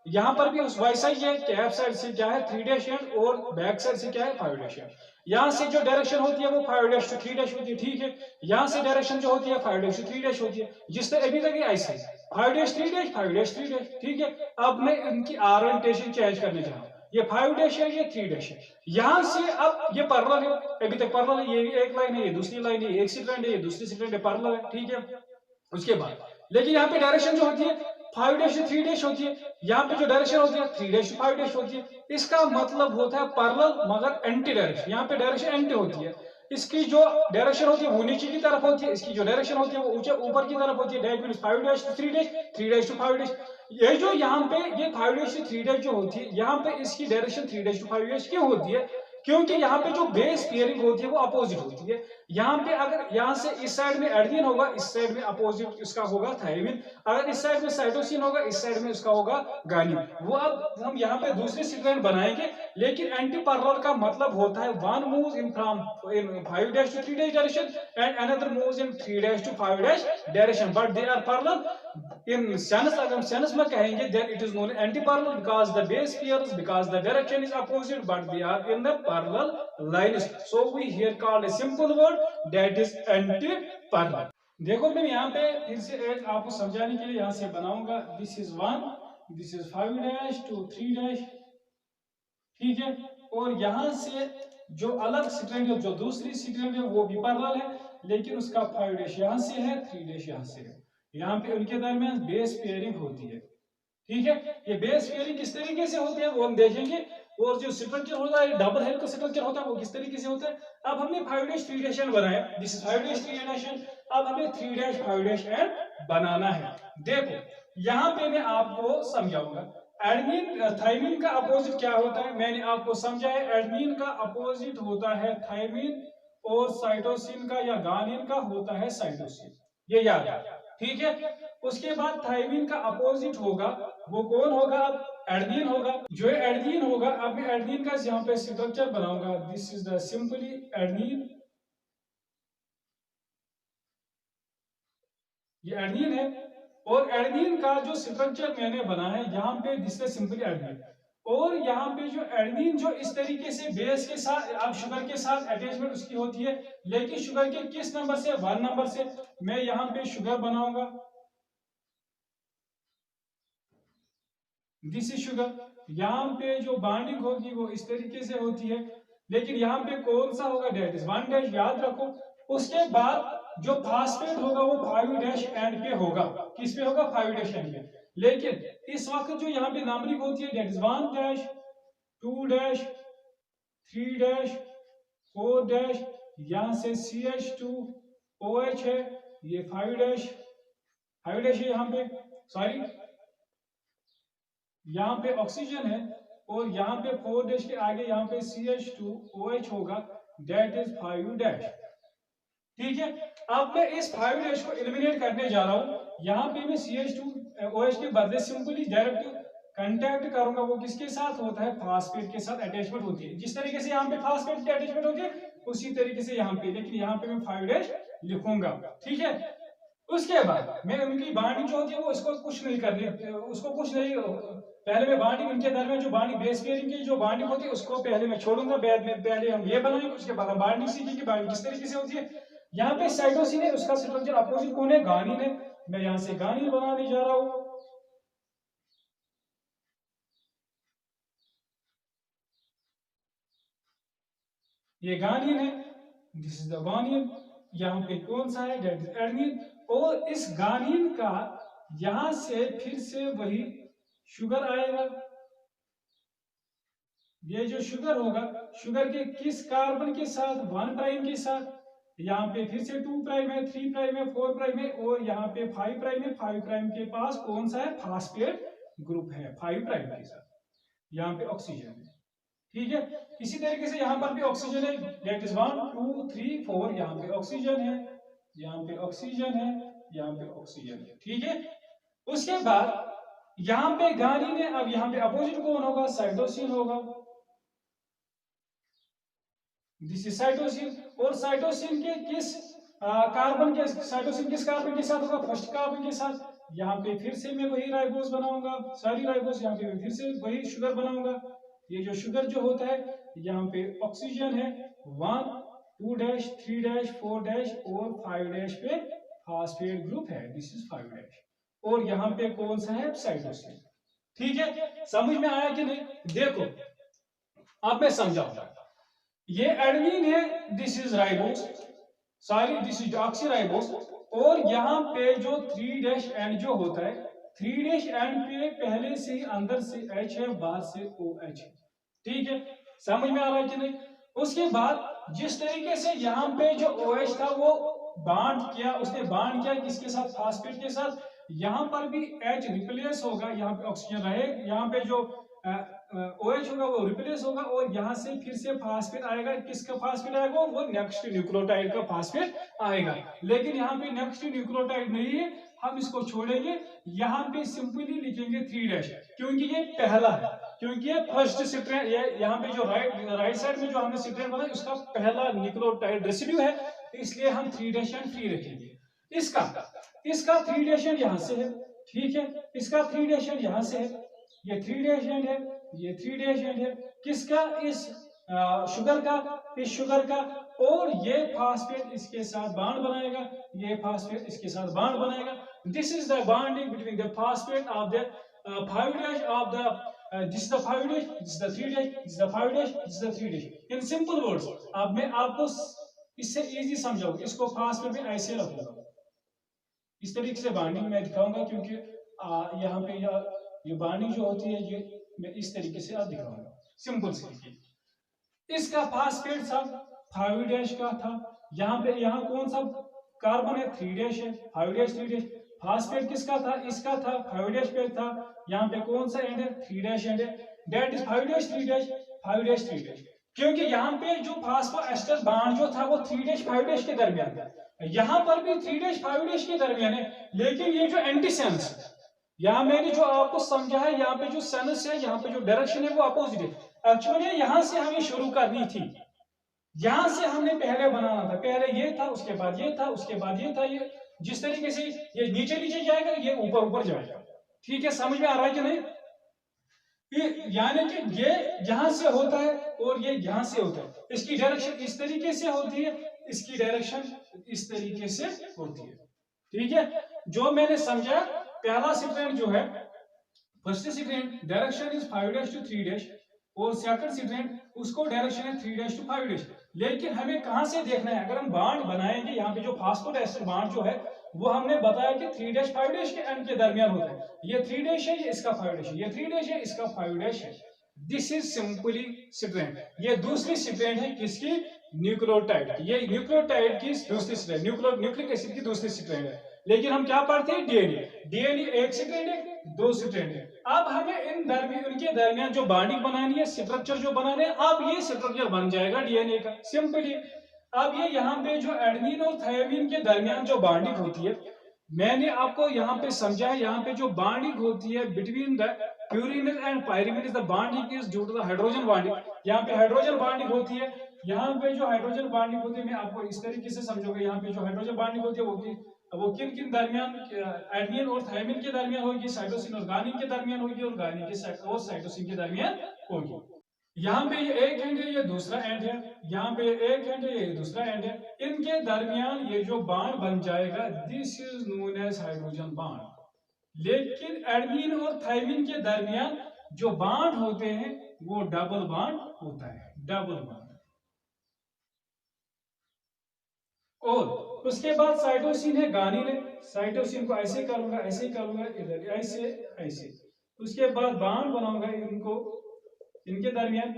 Speaker 1: यहाँ पर भी उस वाई साइड है, कैप साइड से क्या है 3 डैश एंड, और बैक साइड से क्या है 5 डैश एंड। यहाँ से जो डायरेक्शन होती है वो 5 डैश टू 3 डैश होती है, ठीक है। यहाँ से डायरेक्शन जो होती है 5 डैश टू 3 डैश होती है, जिस तरह अभी तक ऐसे 5 डैश 3 डैश 5 डैश 3 डैश, ठीक है। अब मैं इनकी ओरिएंटेशन चेंज करने जा रहा हूँ, ये 5 डैश है, ये 3 डैश है। यहाँ से अब ये पैरेलल है, अभी तक पैरेलल है, ये एक लाइन है, ये दूसरी लाइन है, एक स्ट्रैंड है, ये दूसरी स्ट्रैंड है, पैरेलल है, ठीक है। उसके बाद लेकिन यहाँ पे डायरेक्शन जो होती है 5 डैश 3 डैश होती है, यहाँ पे जो डायरेक्शन होती है 3 डैश 5 डैश होती है। इसका मतलब होता है पैरेलल मगर एंटी डायरेक्शन, यहाँ पे डायरेक्शन एंटी होती है। इसकी जो डायरेक्शन होती है वो नीचे की तरफ होती है, इसकी जो डायरेक्शन होती है वो ऊंचे ऊपर की तरफ होती है। That means 5 dash to 3 dash, 3 dash to 5 dash. ये जो यहाँ पे ये 5 डैश टू 3 डैश जो होती है, यहाँ पे इसकी डायरेक्शन 3 डैश टू 5 डैश क्यों होती है? क्योंकि यहाँ पे जो बेस पेयरिंग होती है वो अपोजिट होती है। यहाँ पे अगर यहाँ से इस साइड में एडेनिन होगा, इस साइड में अपोजिट इसका होगा थायमिन। अगर इस साइड में साइटोसिन होगा, इस साइड में इसका होगा गानिन। वो अब हम यहाँ पे दूसरे स्ट्रैंड बनाएंगे, लेकिन एंटी पैरेलल का मतलब होता है one moves in from 5 dash to 3 dash direction and another moves in 3 dash to 5 dash direction, but they are parallel in sense. अगर हम सेंस में कहेंगे then it is known anti parallel because the base pairs, because the direction is opposite but they are in the parallel lines. So we here called a simple word that is anti parallel। देखो मैं यहाँ पे फिर से एक आपको समझाने के लिए यहाँ से बनाऊंगा, this is 1, this is 5 dash to 3 dash, ठीक है। और यहाँ से जो अलग स्ट्रैंड है, जो दूसरी स्ट्रैंड है वो भी पैरेलल है, लेकिन उसका 5 डैश यहाँ से है, 3 डैश यहाँ से है। यहाँ पे उनके दरमियान बेस पेयरिंग होती है, ठीक है। ये बेस पेयरिंग किस तरीके से होती है वो हम देखेंगे। और जो स्ट्रक्चर होता है डबल हेलिक्स का स्ट्रक्चर होता है वो किस तरीके से होता है। अब हमने 5 डैश 3 डैश एंड बनाया, this is 5 dash 3 dash and. अब हमें 3 डैश 5 डैश एंड बनाना है। देखो यहाँ पे मैं आपको समझाऊंगा एडमिन थायमिन का अपोजिट क्या होता है, मैंने आपको समझाया। एडमिन का अपोजिट होता है थायमिन, और साइटोसिन का या गानिन का होता है साइटोसिन, ये याद है, ठीक है। उसके बाद थायमिन का अपोजिट होगा, वो कौन होगा? अब एडेनिन होगा। जो एडेनिन होगा, अब मैं एडेनिन का यहाँ पे स्ट्रक्चर बनाऊंगा, this is the simply adenine, ये एडेनिन है। और एडेनिन का जो स्ट्रक्चर मैंने बना है यहाँ पे दिस इज सिंपली एडेनिन। और यहाँ पे जो एडेनिन जो इस तरीके से बेस के साथ, अब शुगर के साथ अटैचमेंट उसकी होती है, लेकिन शुगर के किस नंबर से? 1 नंबर से। मैं यहाँ पे शुगर बनाऊंगा, दिस इज शुगर। यहाँ पे जो बॉन्डिंग होगी वो इस तरीके से होती है, लेकिन यहाँ पे कौन सा होगा? डेट इज 1 डैश, याद रखो। उसके बाद जो फास्फेट होगा वो 5 डैश एंड पे होगा, किस पे होगा? 5 डैश एंड पे। लेकिन इस वक्त जो यहाँ पे नंबरिंग होती है that is 1 dash 2 dash 3 dash 4 dash, यहाँ से CH2OH है, ये 5 डैश 5 डैश है यहाँ पे, सॉरी यहाँ पे ऑक्सीजन है। और यहाँ पे 4 डैश के आगे यहाँ पे CH2OH होगा, डेट इज 5 डैश, ठीक है। अब मैं इस 5 डैश को एलिमिनेट करने जा रहा हूँ। यहाँ पे मैं CH2OH के बदले सिंपली डायरेक्ट कांटेक्ट करूंगा, वो किसके साथ होता है? फास्फेट के साथ अटैचमेंट होती है। जिस तरीके से यहाँ पे फास्फेट की अटैचमेंट होती है उसी तरीके से यहाँ पे, लेकिन यहाँ पे मैं 5 डैश लिखूंगा, ठीक है। उसके बाद मैं उनकी बॉन्डिंग जो होती है वो इसको कुछ नहीं करनी, उसको कुछ नहीं, पहले मैं बॉन्डिंग उनके दरमियान जो बॉन्डिंग बेस पेयरिंग की जो बॉन्डिंग होती है उसको पहले मैं छोड़ूंगा, बाद में पहले हम ये बनाएंगे, उसके बाद हम बॉन्डिंग सीखेंगे बॉन्डिंग किस तरीके से होती है। यहाँ पे साइटोसिन है, उसका स्ट्रक्चर अपोजिट कौन है? गानिन है। मैं यहाँ से गानिन बनाने जा रहा हूँ, ये गानिन है, दिस इज द गानिन। यहाँ पे कौन सा है? That is adenine. और इस गानिन का यहाँ से फिर से वही शुगर आएगा। ये जो शुगर होगा, शुगर के किस कार्बन के साथ? 1 प्राइम के साथ। यहाँ पे फिर से 2 प्राइम है, 3 प्राइम है, 4 प्राइम है, और यहाँ पे 5 प्राइम है। 5 प्राइम के पास कौन सा है? फास्फेट ग्रुप है 5 प्राइम के साथ। यहाँ पे ऑक्सीजन है, ठीक है। इसी तरीके से यहाँ पर भी ऑक्सीजन है, डेट इज 1 2 3 4। यहाँ पे ऑक्सीजन है, यहाँ पे ऑक्सीजन है, यहाँ पे ऑक्सीजन है, ठीक है। उसके बाद यहाँ पे गानिन है। अब यहाँ पे अपोजिट कौन होगा? साइटोसिन होगा, दिस इज साइटोसिन। और साइटोसिन के किस कार्बन के साथ होगा? फर्स्ट कार्बन के साथ। यहाँ पे फिर से मैं वही राइबोस बनाऊंगा, सारी राइबोस, यहाँ पे मैं फिर से वही शुगर बनाऊंगा। ये जो शुगर जो होता है, यहाँ पे ऑक्सीजन है 1 2 डैश 3 डैश 4 डैश और 5 डैश पे फास्फेट ग्रुप है, दिस इज 5 डैश। और यहाँ पे कौन सा है, साइटोसिन। ठीक है, समझ में आया कि नहीं? देखो अब मैं समझाऊंगा। ये एडेनिन है, this is ribose, sorry this is deoxyribose. और यहाँ पे जो 3 डैश एंड जो होता है, 3 डैश एंड पे पहले से ही अंदर से H है, बाहर से OH है। ठीक है, समझ में आ रहा है कि नहीं? उसके बाद जिस तरीके से यहाँ पे जो OH था वो बांड किया, उसने बांड किया किसके साथ, फास्फेट के साथ। यहाँ पर भी H रिप्लेस होगा, यहाँ पे ऑक्सीजन रहे, यहाँ पे जो OH होगा वो रिप्लेस होगा और यहाँ से फिर से फास्फेट आएगा। किसका फास्फेट आएगा, वो नेक्स्ट न्यूक्लियोटाइड का फास्फेट आएगा। लेकिन यहाँ पे नेक्स्ट न्यूक्लियोटाइड नहीं है, हम इसको छोड़ेंगे, यहाँ पे सिंपली लिखेंगे 3 डैश, क्योंकि ये पहला है, क्योंकि ये फर्स्ट स्ट्रैंड, ये यहाँ पे जो राइट साइड में जो हमने स्ट्रैंड बनाया उसका पहला न्यूक्लियोटाइड रेसिड्यू है, इसलिए हम 3 डैश एंड 3 रखेंगे। इसका 3 डैश एंड यहाँ से है, ठीक है, इसका 3 डैश एंड यहाँ से है, ये 3 डैश एंड है, ये 3 डैश एंड है, किसका, इस शुगर का, इस शुगर का। और ये फास्फेट इसके साथ बांड बनाएगा, ये फास्फेट इसके साथ बांड बनाएगा। This is the bonding between the phosphate of the 5 dash of the this is the 5 dash, this is the 3 dash, this is the 5 dash, this is the 3 dash। in simple words, अब मैं आपको इससे easy समझाऊंगा, इसको phosphate में ऐसे रखूंगा, इस तरीके से बाइंडिंग मैं दिखाऊंगा, क्योंकि यहाँ पे ये बाइंडिंग जो होती है ये मैं इस तरीके से आप दिखाऊंगा, सिंपल से। इसका फास्फेट सब 5 डैश का था, यहाँ पे यहाँ कौन सा कार्बन है, 3 डैश है, 5 डैश 3 डैश। फास्फेट किसका था, इसका था, 5 डैश पे था, यहाँ पे कौन सा एंड है, 3 डैश एंड है, that is 5 dash 3 dash 5 dash 3 dash. क्योंकि यहाँ पे जो फास्फोएस्टर बॉन्ड जो था वो 3 डैश 5 डैश के दरमियान था, यहाँ पर भी 3 डैश 5 डैश के दरमियान है। लेकिन ये जो एंटीसेंस, यहाँ मैंने जो आपको समझा है, यहाँ पे जो सेंस है, यहाँ पे जो डायरेक्शन है वो अपोजिट है। एक्चुअली यहाँ से हमें शुरू करनी थी, यहां से हमने पहले बनाना था, पहले ये था, उसके बाद ये था, उसके बाद ये था, ये जिस तरीके से ये नीचे नीचे जाएगा, ये ऊपर ऊपर जाएगा। ठीक है, समझ में आ रहा है कि नहीं? यानी कि ये यहां से होता है और ये यहां से होता है, इसकी डायरेक्शन इस तरीके से होती है, इसकी डायरेक्शन इस तरीके से होती है। ठीक है, जो मैंने समझा, पहला स्ट्रैंड जो है, first strand direction is 5 dash to 3 dash, और सेकंड स्ट्रैंड उसको डायरेक्शन है 3 डैश टू 5 डैश। लेकिन हमें कहां से देखना है, अगर हम बांड बनाएंगे, यहाँ पे जो फास्फोएस्टर बांड जो है वो हमने बताया कि 3 डैश 5 डैश के एंड के दरमियान होता है। ये 3 डैश है, ये इसका 5 डैश है, ये 3 डैश है, इसका 5 डैश है। This is simply strand. ये दूसरी स्ट्रैंड है किसकी, न्यूक्लियोटाइड की। ये न्यूक्लियोटाइड की दूसरी स्ट्रैंड, न्यूक्लिक एसिड की दूसरी स्ट्रैंड है। लेकिन हम क्या पढ़ते हैं, डीएनए। डीएनए एक स्ट्रैंड है, दो स्ट्रैंड है। अब हमें इनके दरमियान जो बॉन्डिंग बनानी है, स्ट्रक्चर जो बनाने हैं, अब ये स्ट्रक्चर बन जाएगा डीएनए का, सिंपली। अब ये यहाँ पे जो एडेनिन और थायमिन के दरमियान जो बॉन्डिंग होती है, मैंने आपको यहाँ पे समझा है, यहाँ पे जो बॉन्डिंग होती है between the purine and pyrimidine, the bonding is due to the hydrogen bonding. यहाँ पे हाइड्रोजन बॉन्डिंग होती है, यहाँ पे जो हाइड्रोजन बॉन्डिंग होती है, मैं आपको इस तरीके से समझूंगा। यहाँ पे जो हाइड्रोजन बॉन्डिंग होती है वो किन किन दरमियान, एडेनिन और थायमिन के दरमियान होगी, साइटोसिन और गानिन के दरमियान होगी, और गानिन के और साइटोसिन के दरमियान होगी। यहाँ पे ये एक एंड है, ये दूसरा एंड है, यहाँ पे एक एंड है, ये दूसरा एंड है। इनके दरमियान ये जो बॉन्ड बन जाएगा, this is known as hydrogen bond. लेकिन एडेनिन और थायमिन के दरमियान जो बॉन्ड होते हैं वो डबल बॉन्ड होता है, डबल बॉन्ड। और उसके बाद साइटोसिन है, गानिन है, साइटोसिन को ऐसे करूंगा, ऐसे करूंगा, इधर ऐसे ऐसे। उसके बाद बॉन्ड बनाऊंगा इनको, इनके दरमियान,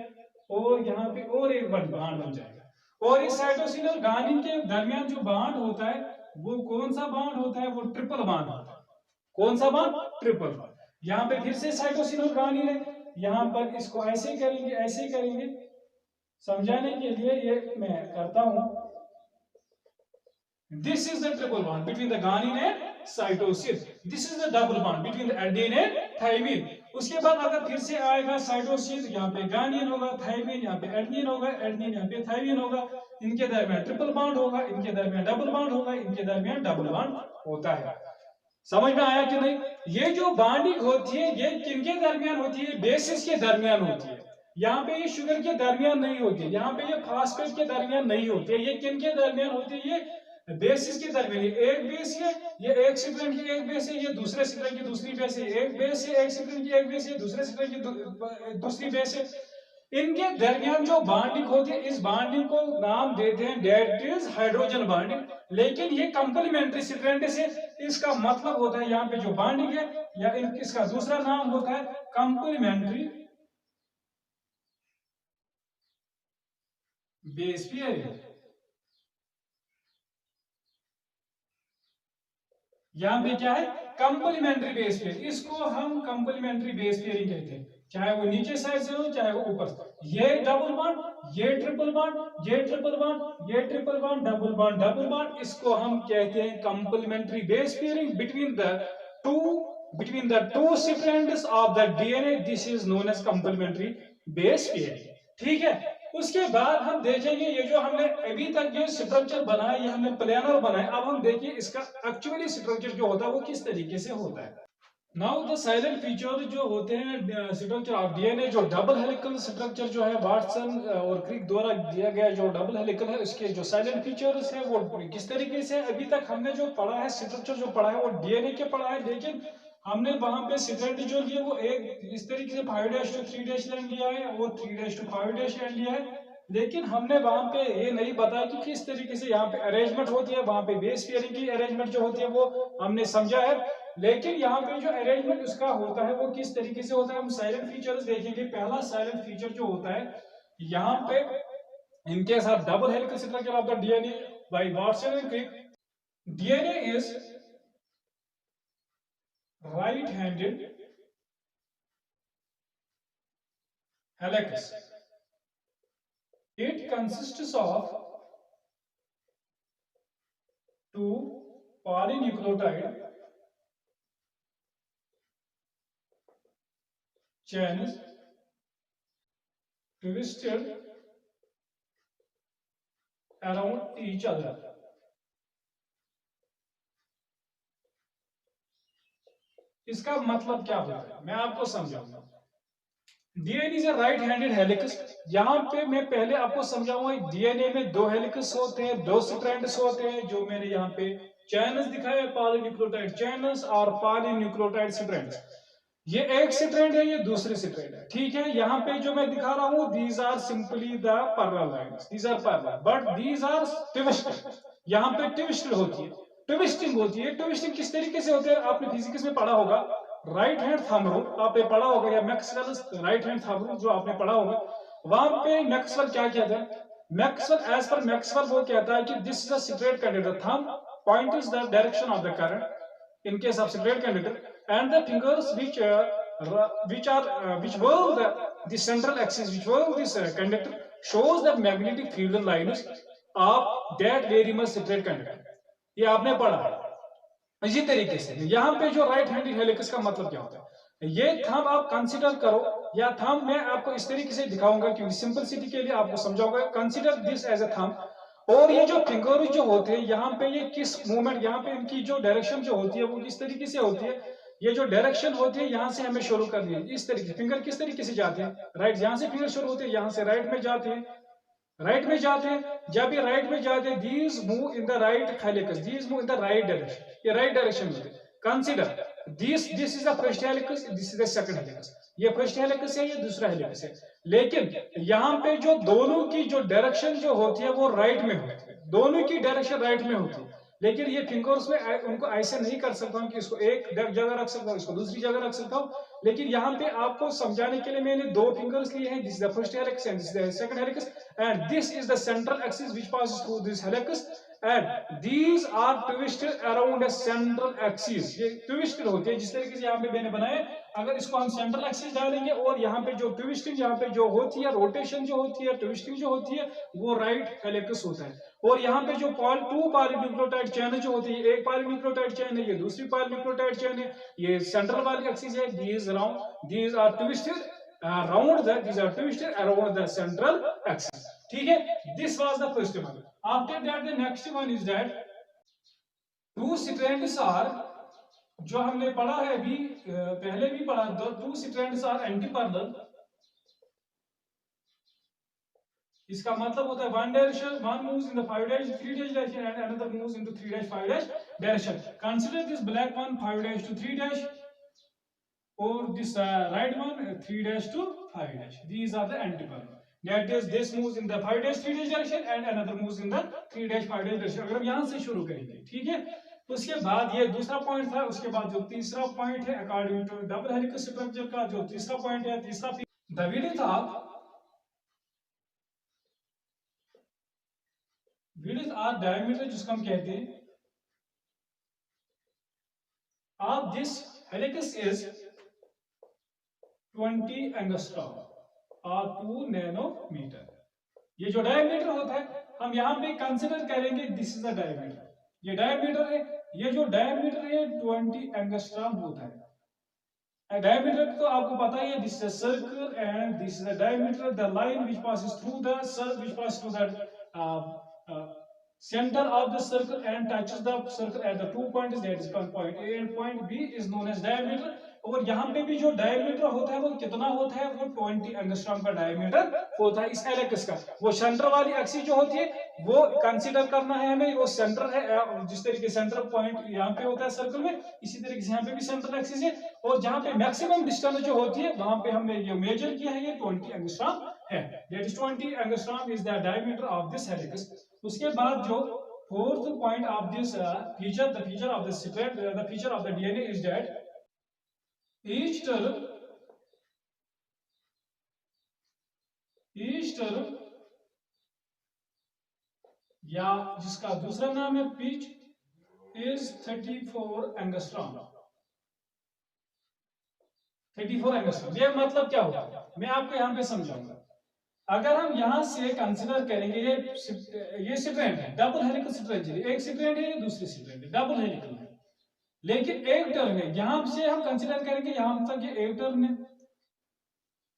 Speaker 1: और यहाँ पे और एक बॉन्ड बन जाएगा। और इस साइटोसिन और गानिन के दरमियान जो बॉन्ड होता है वो कौन सा बॉन्ड होता है, वो ट्रिपल बॉन्ड होता है। कौन सा बॉन्ड, ट्रिपल बॉन्ड। यहाँ पे फिर से साइटोसिन और गानिन है, यहाँ पर इसको ऐसे करेंगे, ऐसे करेंगे। समझाने के लिए ये मैं करता हूं, this is the triple bond between the guanine and cytosine, this is the double bond between the adenine and thymine। उसके बाद अगर फिर से आएगा साइटोसिन, यहाँ पे गानिन होगा, थायमिन यहाँ पे एडेनिन होगा, एडेनिन यहाँ पे थायमिन होगा, इनके दरमियान ट्रिपल बॉन्ड होगा, इनके दरमियान डबल बॉन्ड होगा, इनके दरमियान डबल बॉन्ड होता है। समझ में आया कि नहीं? ये जो बॉन्डिंग होती है ये किनके दरमियान होती है? बेसिस के दरमियान होती है। यहाँ पे ये शुगर के दरमियान नहीं होती है, यहाँ पे ये फास्फेट के दरमियान नहीं होती है, ये किनके दरमियान होती है? ये बेसिस के दरमियान। एक बेस है, ये एक सिट्रन की एक बेस है, ये दूसरे सिट्रन की दूसरी बेस है, एक बेस है, एक सिट्रन की एक बेस है, दूसरे सिट्रन की दूसरी बेस है। इनके दरमियान जो बॉन्डिंग होती है इस बॉन्डिंग को नाम देते हैं डेट इज हाइड्रोजन बॉन्डिंग। लेकिन ये कंप्लीमेंट्री स्ट्रैंड से इसका मतलब होता है यहाँ पे जो बॉन्डिंग है या इसका दूसरा नाम होता है कंप्लीमेंट्री बेस पेयरिंग। यहाँ पे क्या है? Complementary base pair. इसको हम कंप्लीमेंट्री बेस पेयरिंग कहते हैं, चाहे वो नीचे साइड से हो चाहे वो ऊपर से। ये डबल बॉन्ड, ये ट्रिपल बॉन्ड, ये ट्रिपल बॉन्ड, ये triple bond, double bond, double bond, इसको हम कहते हैं complementary base pairing to between the two strands of the DNA. This is known as complementary base pairing. ठीक है। उसके बाद हम देखेंगे ये जो हमने अभी तक जो स्ट्रक्चर बनाया ये हमने प्लानर बनाया, अब हम देखिए इसका एक्चुअली स्ट्रक्चर जो होता है वो किस तरीके से होता है। नाउ द साइलेंट फीचर जो होते हैं स्ट्रक्चर ऑफ डीएनए, जो डबल हेलिकल स्ट्रक्चर जो है वाटसन और क्रिक द्वारा दिया गया जो डबल हेलिकल है उसके जो साइलेंट फीचर्स है वो किस तरीके से अभी तक हमने जो पढ़ा है स्ट्रक्चर जो पढ़ा है वो डीएनए के पढ़ा है, लेकिन हमने वहां पे स्ट्रैंड जो लिए वो एक इस तरीके से 5' to 3' लैंड लिया है, वो 3' to 5' लैंड लिया है। लेकिन हमने वहां पे ये नहीं बताया कि किस तरीके से यहाँ पे अरेंजमेंट होती है, वहां पे बेस पेयरिंग की अरेंजमेंट जो होती है वो हमने समझा है। लेकिन यहाँ पे जो अरेंजमेंट उसका होता है वो किस तरीके से होता है हम साइलेंट फीचर्स देखेंगे। पहला साइलेंट फीचर जो होता है यहाँ पे इनके साथ double helical structure of the DNA by Watson and Crick, DNA is right handed helix. It consists of two polynucleotide chains twisted around each other. इसका मतलब क्या होता है मैं आपको समझाऊंगा। DNA is a right handed helix. यहाँ पे मैं पहले आपको समझाऊंगा डीएनए में दो हेलिक्स होते हैं, दो स्ट्रैंड्स होते हैं जो मैंने यहाँ पे चैनल्स दिखाया, पॉलीन्यूक्लियोटाइड चैनल्स और पॉलीन्यूक्लियोटाइड स्ट्रैंड्स। ये एक स्ट्रैंड है, ये दूसरी स्ट्रैंड है। ठीक है। यहाँ पे जो मैं दिखा रहा हूँ these are simply the parallel lines, these are parallel but these are twisted. यहाँ पे ट्विस्टेड होती है, ट्विस्टिंग होती है। ट्विस्टिंग किस तरीके से होते हैं आपने फिजिक्स में पढ़ा होगा, राइट हैंड थंब रूल आपने पढ़ा होगा या Maxwell right hand thumb rule जो आपने पढ़ा होगा। वहां पे मैक्सवेल क्या कहता है, मैक्सवेल एज पर मैक्सवेल वो कहता है कि this is a straight conductor, thumb point is the direction of the current in case of straight conductor and the fingers which whirl the central axis which whirl this conductor shows the magnetic field lines of that very much straight conductor। ये आपने पढ़ा है। इसी तरीके से यहाँ पे जो राइट हैंडेड हेलिक्स का मतलब क्या होता है, ये थंब आप कंसीडर करो या थंब मैं आपको इस तरीके से दिखाऊंगा क्योंकि सिंपलिसिटी के लिए आपको समझाऊंगा। Consider this as a thumb, और ये जो फिंगर जो होते हैं यहाँ पे ये किस मूवमेंट, यहाँ पे इनकी जो डायरेक्शन जो होती है वो किस तरीके से होती है, ये जो डायरेक्शन होती है यहाँ से हमें शुरू करनी है। इस तरीके फिंगर किस तरीके से जाते हैं, राइट, यहाँ से फिंगर शुरू होते हैं, यहाँ से राइट में जाते हैं, राइट में जाते हैं। जब ये राइट में जाते हैं these move in the right helix, these move in the right direction, ये राइट डायरेक्शन में। Consider this is the first helix, this is the second helix, ये फर्स्ट हेलिक्स है ये दूसरा हेलिक्स है। लेकिन यहाँ पे जो दोनों की जो डायरेक्शन जो होती है वो राइट में होती है, दोनों की डायरेक्शन राइट में होती है। लेकिन ये फिंगर्स में उनको ऐसे नहीं कर सकता हूँ कि इसको एक जगह रख सकता हूँ इसको दूसरी जगह रख सकता हूँ। लेकिन यहाँ पे आपको समझाने के लिए मैंने दो फिंगर्स लिए हैं, this is the first helix and this is the second helix and this is the central axis which passes through this helix and these are twisted around a central axis। ये twisted होती है जिस तरीके से यहाँ पे मैंने बनाया। अगर इसको हम सेंट्रल एक्सिस डालेंगे और यहाँ पे जो ट्विस्टिंग यहाँ पे जो होती है, रोटेशन जो होती है, ट्विस्टिंग जो होती है वो राइट हेलिक्स होता है। और यहाँ पे जो टू पॉलीन्यूक्लियोटाइड चेन जो होती है, एक पॉलीन्यूक्लियोटाइड चेन है, ये दूसरी पॉलीन्यूक्लियोटाइड चेन है, ये सेंट्रल वाली एक्सिस है, these are twisted around the these are twisted around the central axis। ठीक है, this was the first one। After that the next one is that two strands are जो हमने पढ़ा है अभी, पहले भी पढ़ा, the two strands are anti parallel. इसका मतलब होता है one direction, one moves in the 5 dash 3 dash direction and another moves into 3 dash 5 dash direction. Consider this black one 5 dash to 3 dash, or this right one 3 dash to 5 dash. These are the antiparallel. That is, this moves in the 5 dash 3 dash direction and another moves in the 3 dash 5 dash direction. अगर हम यहाँ से शुरू करेंगे, ठीक है, उसके बाद ये दूसरा पॉइंट था, उसके बाद जो तीसरा पॉइंट है according to double helical structure का जो तीसरा पॉइंट है, तीसरा द विड्थ ऑफ डायमीटर जिसको हम कहते हैं of this helix is 20 angstrom और 2 नैनोमीटर। ये जो डायमीटर होता है हम यहाँ पे कंसिडर करेंगे, दिस इज द डायमीटर, ये डायमीटर है, ये जो डायमीटर है 20 एंगस्ट्रॉम होता है। डायमीटर तो आपको पता ही है, this is circle and this is the diameter, the line which passes through the circle, which passes through the center of the circle and touches the circle at the 2 points, that is point A and point B is known as diameter। और यहाँ पे भी जो diameter होता है वो कितना होता है, वो 20 एंगस्ट्रॉम का डायमीटर होता है इस हेलिक्स का। वो सेंटर वाली एक्सिस जो होती है वो कंसीडर करना है हमें, वो सेंटर है, जिस तरीके सेंटर पॉइंट यहाँ पे होता है सर्कल में, इसी तरीके से यहाँ पे भी सेंट्रल एक्सिस है, और जहाँ पे मैक्सिमम डिस्टेंस जो होती है वहां पे हमने ये मेजर किया है, ये 20 एंगस्ट्रॉम है। That is 20 angstrom is the diameter of this helix. उसके बाद जो fourth point of this feature, the feature of the strand, the feature of the DNA is that each term या जिसका दूसरा नाम है पिच इज 34 एंगस्ट्रॉम। 34 एंगस्ट्रॉम ये मतलब क्या होगा, मैं आपको यहां पे समझाऊंगा। अगर हम यहां से कंसीडर करेंगे, ये स्ट्रैंड है, डबल हेलिकल स्ट्रक्चर, एक स्ट्रैंड है, दूसरी स्ट्रैंड है, डबल हेलिकल है, लेकिन एक टर्न है, यहां से हम कंसीडर करेंगे यहां तक ये एक टर्न है,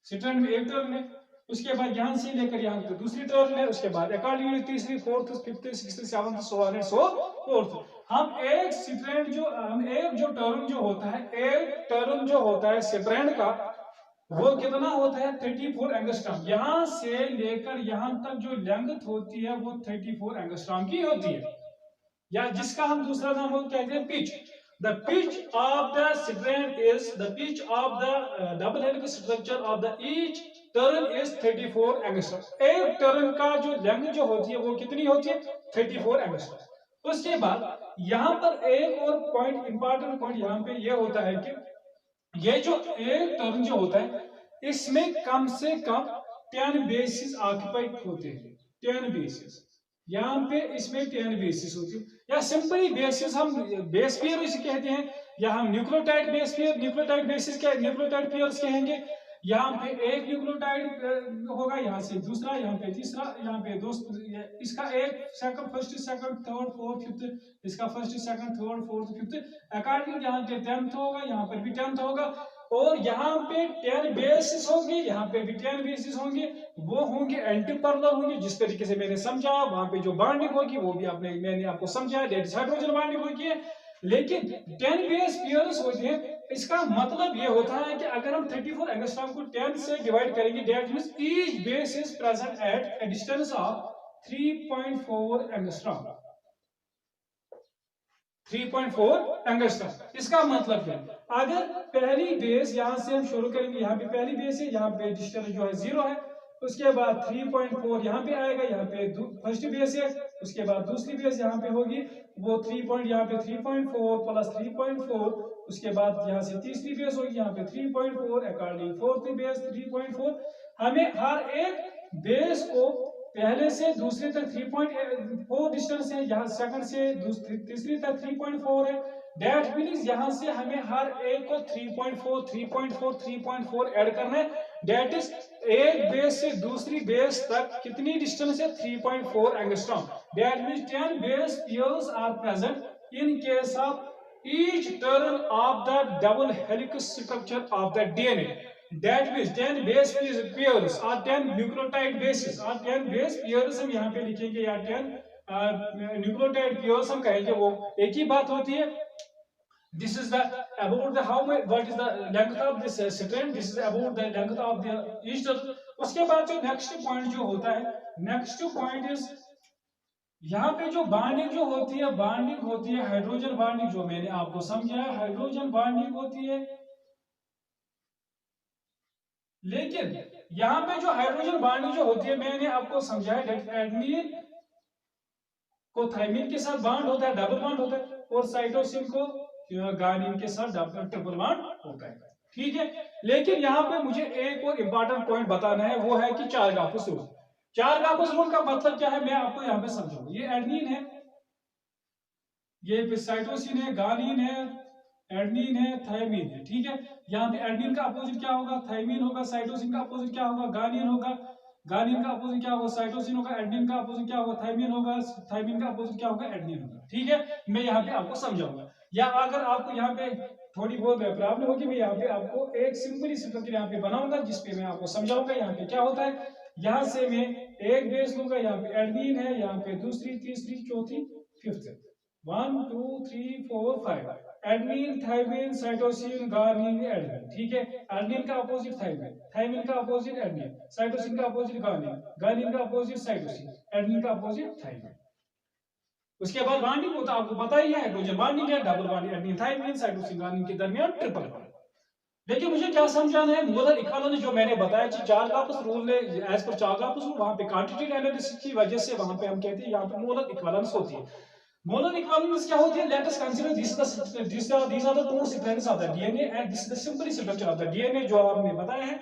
Speaker 1: स्ट्रैंड में एक टर्न है, उसके बाद यहां से लेकर यहां तक दूसरी टर्न है, उसके बाद अकॉर्डिंगली तीसरी, fourth, fifth, sixth, seventh, so on and so fourth. हम एक स्ट्रैंड जो, हम एक जो टर्न जो होता है, एक टर्न जो होता है स्ट्रैंड का, वो कितना होता है 34 एंगस्ट्रॉम। यहां से लेकर यहां तक जो लेंथ होती है वो 34 एंगस्ट्रॉम की होती है, या जिसका हम दूसरा नाम कहते हैं pitch. The pitch of the strand is the pitch of the double helical structure of the each turn is 34 angstrom। एक टर्न का जो लेंथ जो होती है वो कितनी होती है 34 एंगस्ट्रॉम। उसके बाद यहाँ पर एक और पॉइंट, इंपॉर्टेंट पॉइंट यहाँ पे ये होता है कि ये जो एक टर्न जो होता है इसमें कम से कम 10 बेसिस ऑक्युपाइड होते हैं, 10 बेसिस, यहाँ पे इसमें 10 बेसिस होती है, या सिंपली बेसिस हम बेस पेयर इसे कहते हैं, या हम nucleotide base pair, nucleotide basis के न्यूक्लियोटाइड पेयर्स कहेंगे। यहाँ पे एक न्यूक्लियोटाइड होगा, यहाँ से दूसरा, यहाँ पे तीसरा, यहाँ पे दोस्त, इसका एक second, first, second, third, fourth, fifth, इसका first, second, third, fourth, fifth, according यहाँ पे 10th होगा, यहाँ पर भी 10th होगा, और यहाँ पे 10 बेसिस होंगे, यहाँ पे भी 10 बेसिस होंगे, वो होंगे एंटी पैरेलल होंगे, जिस तरीके से मैंने समझाया। वहां पे जो बॉन्डिंग होगी वो भी मैंने आपको समझाया, दैट इज हाइड्रोजन बॉन्डिंग होगी है। लेकिन 10 बेस पेयर्स होते हैं, इसका मतलब ये होता है कि अगर हम 34 एंगस्ट्रॉम को 10 से डिवाइड करेंगे, that means each base is present at a distance of 3.4 angstrom, 3.4 angstrom. इसका मतलब क्या, अगर पहली बेस यहां से हम शुरू करेंगे, यहाँ पे पहली बेस है, यहाँ पे डिस्टेंस जो है 0 है, उसके बाद 3.4 यहाँ पे आएगा, यहाँ पे फर्स्ट बेस है, उसके बाद दूसरी बेस यहाँ पे होगी, वो 3 पॉइंट, यहाँ पे 3.4 प्लस 3.4, उसके बाद यहाँ से तीसरी बेस होगी, यहाँ पे 3.4, अकॉर्डिंग फोर्थ बेस 3.4। हमें हर एक बेस को पहले से दूसरे तक 3.4 डिस्टेंस है, यहाँ सेकंड से तीसरी तक 3.4 है, दैट मींस यहाँ से हमें हर एक को 3.4 3.4 3.4 ऐड करना है। दैट इज एक बेस से दूसरी बेस तक कितनी डिस्टेंस है 3.4 angstrom. That means 10 base pairs are present in case of each turn of the double helix structure of the DNA। That means 10 base pairs or 10 nucleotide bases or 10 base pairs हम यहाँ पे लिखेंगे, या 10 nucleotide pairs हम कहेंगे, वो एक ही बात होती है। This is the about the how much what is the length of this strand. This is about the length of the each. उसके बाद जो नेक्स्ट पॉइंट जो होता है, नेक्स्ट पॉइंट इज यहाँ पे जो बॉन्डिंग होती है हाइड्रोजन बॉन्डिंग, जो मैंने आपको समझाया हाइड्रोजन बॉन्डिंग होती है। लेकिन यहाँ पे जो हाइड्रोजन बॉन्डिंग जो होती है मैंने आपको समझाया, एडेनिन को थाइमिन के साथ बॉन्ड होता है, डबल बॉन्ड होता है, और साइटोसिन को गार्निन के साथ ट्रिपल बॉन्ड होता है। ठीक है, लेकिन यहाँ पे मुझे एक और इंपॉर्टेंट पॉइंट बताना है, वो है कि चारगापुस रूल। चारगापुस रूल का मतलब क्या है मैं आपको यहाँ पे समझाऊंगा। ये एडेनिन है, ये साइटोसिन है, गार्निन है, एडेनिन है, थाइमिन है। ठीक है, यहाँ पे एडेनिन का अपोजिट क्या होगा, थाइमिन होगा। साइटोसिन का अपोजिट क्या होगा, गार्निन होगा। गार्निन का अपोजिट क्या होगा, साइटोसिन होगा। एडेनिन का अपोजिट क्या होगा, थाइमिन होगा। थाइमिन का अपोजिट क्या होगा, एडेनिन होगा। ठीक है, मैं यहाँ पे आपको समझाऊंगा, या अगर आपको यहाँ पे थोड़ी बहुत प्रॉब्लम होगी, मैं यहाँ पे आपको एक सिंपल स्ट्रक्चर यहाँ पे बनाऊंगा जिसपे मैं आपको समझाऊंगा यहाँ पे क्या होता है। यहाँ से मैं एक बेस लूंगा, यहाँ पे एडेनिन है, यहाँ पे दूसरी, तीसरी, चौथी, fifth, 1 2 3 4 5, adenine, thymine, cytosine, guanine, adenine. ठीक है, एडेनिन का अपोजिट थाइमिन, थाइमिन का अपोजिट एडेनिन, साइटोसिन का अपोजिट गार्निन, गार्निन का अपोजिट साइटोसिन, एडेनिन का अपोजिट थाइमिन। उसके बाद बॉन्डिंग होता है, आपको पता ही है हाइड्रोजन बॉन्डिंग है, double bonding adenine thymine cytosine guanine के दरमियान ट्रिपल बॉन्ड। लेकिन मुझे क्या समझाना है, मोलर इक्विवेलेंस जो मैंने बताया कि चारगापुस रूल ने, एज पर चारगापुस रूल, वहां पे क्वांटिटी एनालिसिस की वजह से वहां पे हम कहते हैं यहाँ पे मोलर इक्विवेलेंस होती है। मोलर इक्विवेलेंस क्या होती है, late us consider these are the two strands of the DNA and this is the simple structure of the DNA जो आपने बताया है।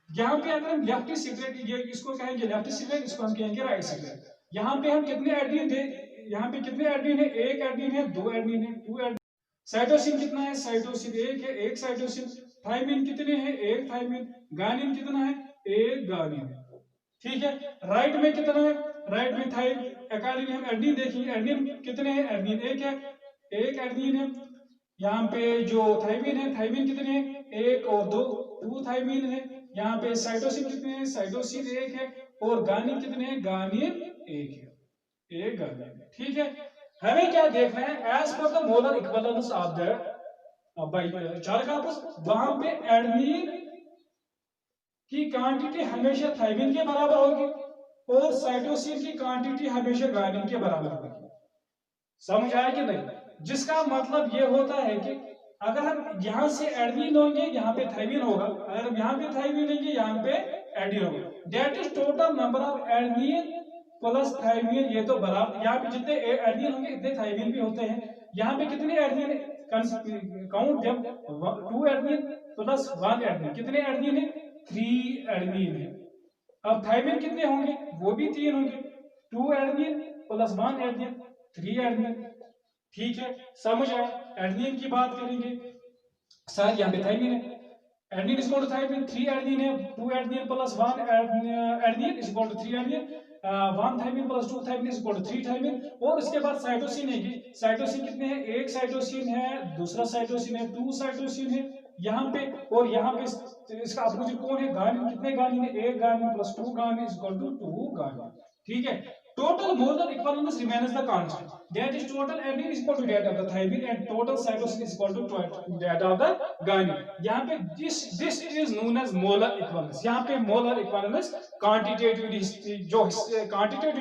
Speaker 1: यहाँ पे अगर हम लेफ्ट स्ट्रैंड, ये इसको कहेंगे लेफ्ट स्ट्रैंड, इसको हम कहेंगे राइट स्ट्रैंड। यहाँ पे हम कितने एडेनिन थे, यहाँ पे कितने एडेनिन है, एक एडेनिन है, दो एडेनिन है, टू एडेनिन। साइटोसिन कितना है, साइटोसिन एक है, एक साइटोसिन। थाइमिन कितने हैं, एक थाइमिन। गार्निन कितना है, एक गार्निन है। ठीक है, राइट में कितना है, राइट में थाइम। अकॉर्डिंग हम एडेनिन देखेंगे, एडेनिन कितने हैं, एडेनिन एक है, एक एडेनिन है। यहाँ पे जो थाइमिन है, थाइमिन कितने हैं, एक और दो, टू थाइमिन है। यहाँ पे साइटोसिन कितने हैं, साइटोसिन एक है, और गार्निन कितने हैं, गार्निन एक है, एक गार्निन। ठीक है, हमें क्या देखना है, as per the molar equivalence of the by Chargaff's, वहां पे एडेनिन की क्वांटिटी हमेशा थाइमिन के बराबर होगी और साइटोसिन की क्वांटिटी हमेशा गार्निन के बराबर होगी। समझ आया कि नहीं? जिसका मतलब ये होता है कि अगर हम यहाँ से एडेनिन होंगे, यहाँ पे थाइमिन होगा, अगर हम यहाँ पे थाइमिन लेंगे, यहाँ पे एडेनिन होगा। That is total number of adenine plus thymine, ये तो बराबर, यहाँ पे जितने एडेनिन होंगे इतने थाइमिन भी होते हैं। यहाँ पे कितने एडेनिन काउंट, जब 2 एडेनिन प्लस 1 एडेनिन, कितने एडेनिन है, 3 एडेनिन है। अब थाइमिन कितने होंगे, वो भी 3 होंगे, 2 एडेनिन प्लस 1 एडेनिन, 3 एडेनिन। ठीक है, समझ आया? एडेनिन की बात करेंगे, सर यहाँ पे थाइमिन है, adenine is equal to thymine, 3 adenine है, 2 adenine plus 1 adenine is equal to 3 adenine, 1 thymine plus 2 thymine is equal to 3 thymine. और उसके बाद साइटोसिन है, साइटोसिन कितने हैं, एक साइटोसिन है, दूसरा साइटोसिन है, 2 साइटोसिन है यहाँ पे, और यहाँ पे इसका अपोजिट कौन है, गार्निन। कितने गार्निन है, एक गार्निन प्लस 2 गार्निन इज इक्वल टू 2 गार्निन। ठीक है, total molar equivalence remains the constant, that is total adenine is equal to that of the thymine and total cytosine is equal to that of the guanine। यहाँ पे this is known as molar equivalence। यहाँ पे molar equivalence quantitative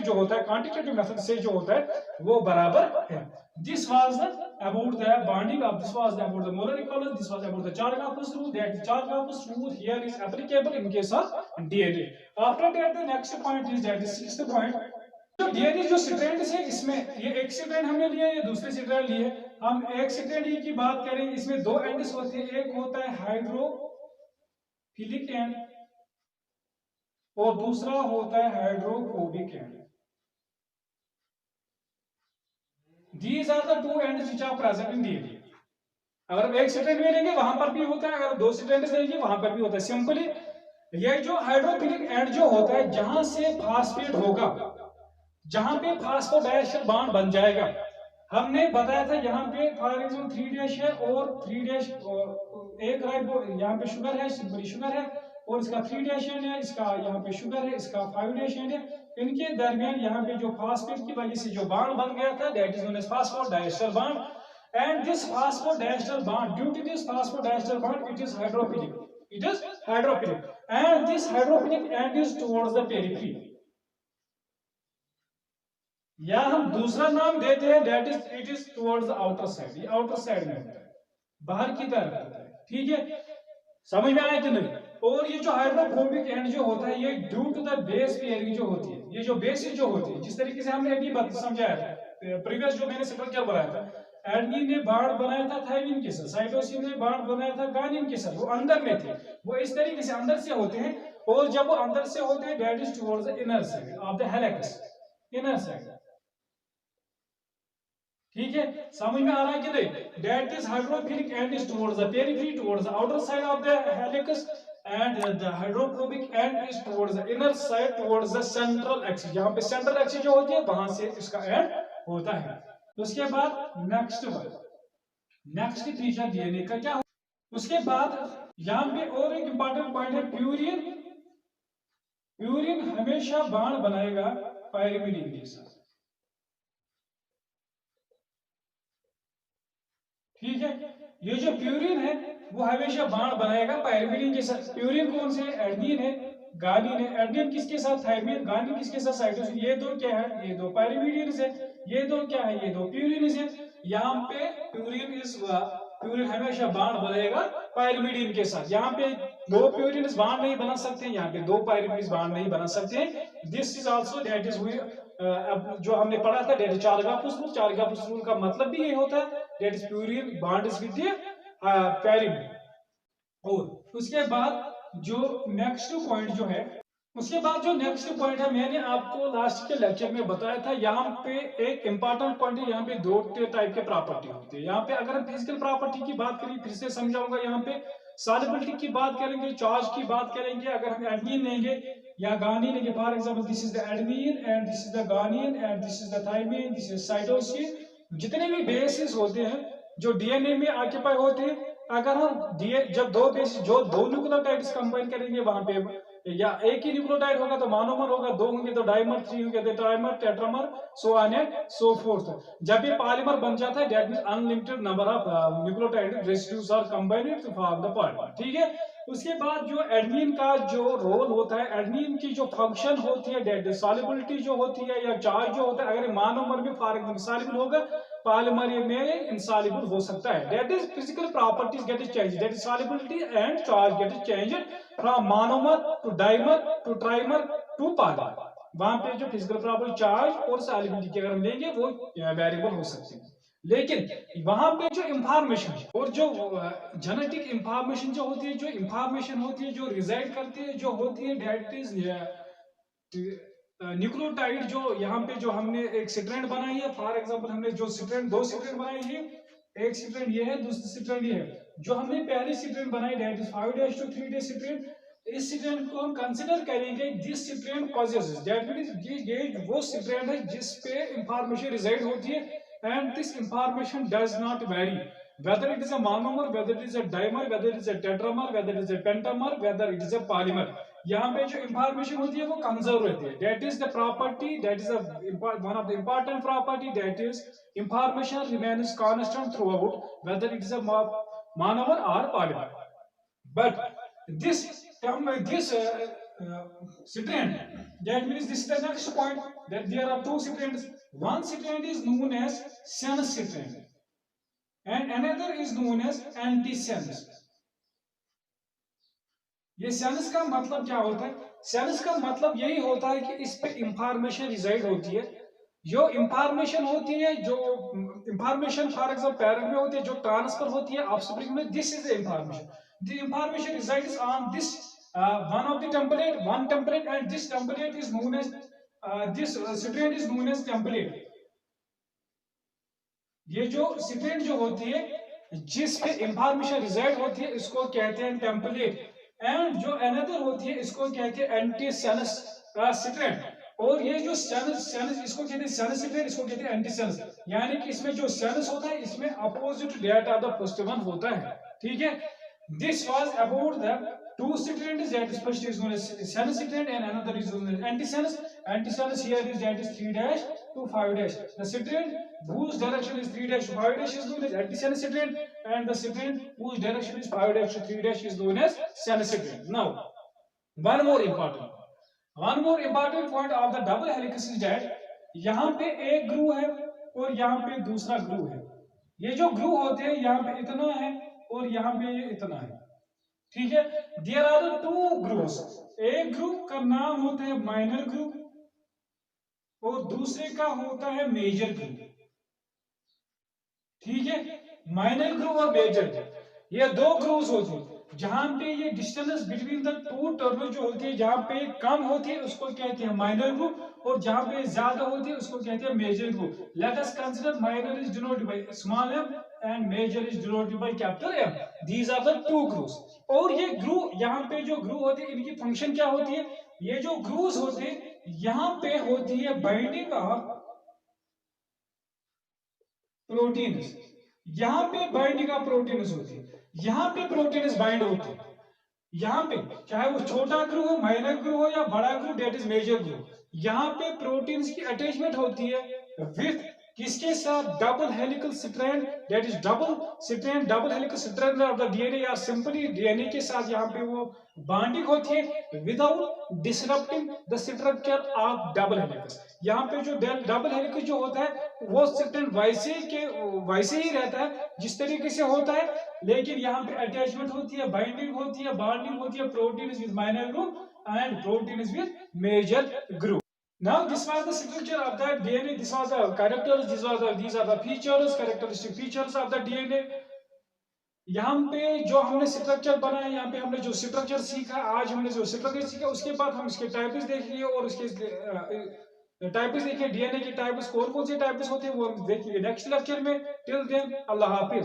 Speaker 1: जो होता है, quantitative method से जो होता है वो बराबर है। This was about the bonding of, this was about the molar equivalence, this was about the Chargaff's rule, that Chargaff's rule here is applicable in case of DNA। After that the next point is that the sixth point, जो DNA जो strands है, इसमें ये एक strand हमने लिया, ये दूसरे स्ट्रैंड लिए। हम एक स्ट्रैंड की बात करेंगे, इसमें दो एंड्स होते हैं, एक होता है हाइड्रोफिलिक एंड और दूसरा होता है hydrophobic and. These are the two ends which are present in DNA। अगर हम एक स्ट्रैंड में लेंगे वहां पर भी होता है, अगर दो स्ट्रैंड लेंगे वहां पर भी होता है। सिंपली ये जो हाइड्रोफिलिक एंड जो होता है, जहां से फास्फेट होगा, जहां पे फास्फोडाइएस्टर बॉन्ड बन जाएगा, हमने बताया था यहाँ पे फॉर एग्जांपल 3' है और 3' एक राइबो, यहाँ पे शुगर है, सिंपली शुगर है, और इसका 3' है, इसका यहाँ पे शुगर है, इसका 5' है। इनके दरमियान यहाँ पे जो फास्फेट की वजह से जो बॉन्ड बन गया था, that is known as phosphodiester bond. and this phosphodiester bond, due to this phosphodiester bond, it is hydrophilic. It is hydrophilic, and this hydrophilic end is towards the periphery. या हम दूसरा नाम देते हैं that is it is towards the outer side. ये outer side में होता है, बाहर की तरफ होता है, ठीक है, समझ में आया कि नहीं? और ये जो हाइड्रोफोबिक एंड जो होता है ये due to the base pairing जो होती है, ये जो बेसिस जो होती है, जिस तरीके से हमने अभी बात समझाया था प्रीवियस जो मैंने स्ट्रक्चर बनाया था, एडमिन ने बाढ़ बनाया था थायमिन के साथ, साइटोसिन ने बाढ़ बनाया था गानिन के साथ, वो अंदर में थे, वो इस तरीके से अंदर से होते हैं, और जब वो अंदर से होते हैं that is towards the inner side of the helix, inner side, ठीक है, समझ में आ रहा है कि नहीं? That is hydrophilic and is towards the periphery, towards the outer side of the helix, and the hydrophobic end is towards the inner side, towards the central axis. यहाँ पे central axis जो होती है वहां से इसका end होता है. उसके बाद नेक्स्ट फीचर डीएनए का क्या हो? उसके बाद यहाँ पे और एक इंपॉर्टेंट पॉइंट है प्यूरिन. प्यूरिन हमेशा बाण बनाएगा पायरिमिडीन के साथ, ठीक है, ये जो प्यूरिन है वो हमेशा बाण बनाएगा पायरिमिडीन के साथ. प्यूरिन कौन से? एडेनिन है, गानिन है. एडेनिन किसके साथ? थायमिन. गानिन किसके साथ? साइटोसिन. ये दो क्या है? ये दो पायरिमिडीन है. ये दो क्या है? ये दो प्यूरिन है. यहाँ पे प्यूरिन हमेशा बाण बनाएगा पायरिमिडीन के साथ. यहाँ पे दो प्यूरिन बाण नहीं बना सकते, यहाँ पे दो पायरिमिडीन बाण नहीं बना सकते. This is also that is जो हमने पढ़ा था that is Chargaff's rule. Chargaff's rule का मतलब भी ये होता है that is purine bonds with the pyrimidine. और उसके बाद जो नेक्स्ट पॉइंट जो है, उसके बाद जो नेक्स्ट पॉइंट है मैंने आपको लास्ट के लेक्चर में बताया था. यहाँ पे एक इंपॉर्टेंट पॉइंट है, यहाँ पे दो टाइप के प्रॉपर्टी होती है. यहाँ पे अगर हम फिजिकल प्रॉपर्टी की बात करें, फिर से समझाऊंगा, यहाँ पे सॉल्युबिलिटी की बात करेंगे, चार्ज की बात करेंगे. अगर हम एडेनिन लेंगे या गानिन लेंगे, for example this is the adenine and this is the guanine and this is the thymine, this is cytosine. जितने भी बेसिस होते हैं जो डीएनए में ऑक्यूपाई होते हैं, अगर हम जब दो बेसिस जो दो न्यूक्लियोटाइड्स कंबाइन करेंगे वहां पे, या एक ही न्यूक्लियोटाइड होगा तो मोनोमर होगा, दो होंगे तो डाइमर, थ्री होंगे तो trimer, tetramer, so on and so forth. जब ये पॉलीमर बन जाता है that means unlimited number of nucleotide residues are combined to form the polymer, ठीक है. उसके बाद जो एडेनिन का जो रोल होता है, एडेनिन की जो फंक्शन होती है दैट इज सॉल्युबिलिटी जो होती है या चार्ज जो होता है, अगर मोनोमर में फॉर एग्जांपल सॉल्युबल होगा, पॉलीमर में इनसॉल्युबल हो सकता है. That is physical properties get is changed, that is solubility and charge get is changed from monomer to dimer to trimer to polymer. वहां पे जो फिजिकल प्रॉपर्टी चार्ज और solubility की अगर हम लेंगे वो वेरिएबल हो सकते हैं. लेकिन वहां पे जो इंफॉर्मेशन और जो जेनेटिक इंफॉर्मेशन जो होती है, जो इंफॉर्मेशन होती है जो रिजाइड करती है, जो होती है दैट इज न्यूक्लियोटाइड. जो यहाँ पे जो हमने एक स्ट्रैंड बनाई है, फॉर एग्जांपल हमने जो स्ट्रैंड, दो स्ट्रैंड बनाई है, एक स्ट्रैंड ये है, दूसरी स्ट्रैंड ये है. जो हमने पहली स्ट्रैंड बनाई दैट इज 5' to 3' स्ट्रैंड. इस स्ट्रैंड को हम कंसीडर करेंगे this strand possesses, that means ये वो स्ट्रैंड है जिस पे इंफॉर्मेशन रिजाइड होती है, and this information does not vary whether it is a monomer, whether it is a dimer, whether it is a tetramer, whether it is a pentamer, whether it is a polymer. यहाँ पे जो information होती है वो conserve रहती है. That is the property, that is one of the important property, that is information remains constant throughout whether it is a monomer or polymer. But this strand, that means this is the next point, that there are two strands. One strand is known as sense strand and another is known as antisense. ये sense का मतलब क्या होता है? Sense का मतलब यही होता है कि इस पे इंफॉर्मेशन रिजाइड होती है. जो इंफॉर्मेशन होती है, जो इंफॉर्मेशन फॉर एग्जांपल पैरेंट में होती है, जो ट्रांसफर होती है ऑफस्प्रिंग में, this is the information. The information resides on this one of the template, one template, and this template is known as this strand is known as template. ये जो strand जो होती है जिस पे इंफॉर्मेशन रिजाइड होती है इसको कहते हैं टेम्पलेट, एंड जो अनदर होती है इसको कहते हैं एंटीसेंस strand. और ये जो सेंस इसको कहते हैं सेंस strand, इसको कहते हैं एंटीसेंस. यानी कि इसमें जो सेंस होता है इसमें opposite that of the first one होता है, ठीक है. This was about the two strands, that is first is known as sense strand and another is known as antisense. Antisense here is that is 3' to 5'. The strand whose direction is 3 dash to 5 dash is known as anti-sense strand, and the strand whose direction is 5 dash to 3 dash is known as sense strand. Now, one more important point of the double helix is that यहाँ पे एक ग्रू है और यहाँ पे दूसरा ग्रू है। ये जो ग्रू होते हैं यहाँ पे इतना है और यहाँ पे ये इतना है, ठीक है। There are the two grooves, एक ग्रुप का नाम होता है माइनर ग्रुप और दूसरे का होता है मेजर ग्रुप, ठीक है। माइनर ग्रुप और मेजर ग्रुप, ये दो ग्रुप्स होते हैं। जहां पे ये distance between the to terminal जो होती है, जहां पे कम होती है उसको कहते हैं माइनर ग्रुप और जहां पे ज्यादा होती है उसको कहते हैं major group. Let us consider minor is denoted by small m and major is denoted by capital M। These are the two groups. और ये ग्रुप, यहाँ पे जो ग्रुप होते हैं इनकी फंक्शन क्या होती है? ये जो ग्रुप्स होते हैं यहाँ पे होती है बाइंडिंग ऑफ प्रोटीन्स, यहाँ पे बाइंडिंग ऑफ प्रोटीन्स होती है, यहाँ पे प्रोटीन्स बाइंड होते हैं। यहाँ पे चाहे वो छोटा ग्रुप हो, माइनर ग्रुप हो या बड़ा group that is major group, यहाँ पे प्रोटीन्स की अटैचमेंट होती है विथ किसके साथ? Double helical strand, that is double helical strand of the DNA या सिंपली डीएनए के साथ यहाँ पे वो बॉन्डिंग होती है without disrupting the structure of double helix. यहाँ पे जो डबल हेलिकस जो होता है वो स्ट्रैंड वैसे ही रहता है जिस तरीके से होता है, लेकिन यहाँ पे अटैचमेंट होती है, बाइंडिंग होती है, बॉन्डिंग होती है, protein is with minor group and protein is with major group. Now this was the structure of the DNA. This was the characters. These are the features, characteristic features of the DNA. यहाँ पे जो हमने structure बनाया, यहाँ पे हमने जो structure सीखा, आज हमने जो स्ट्रक्चर सीखा उसके बाद हम इसके टाइप्स देख लिए और उसके टाइप्स देखिए, डीएनए के टाइप्स कौन कौन से टाइप्स होते हैं वो हम देख लिए नेक्स्ट लेक्चर में। टिल देन अल्लाह हाफिज।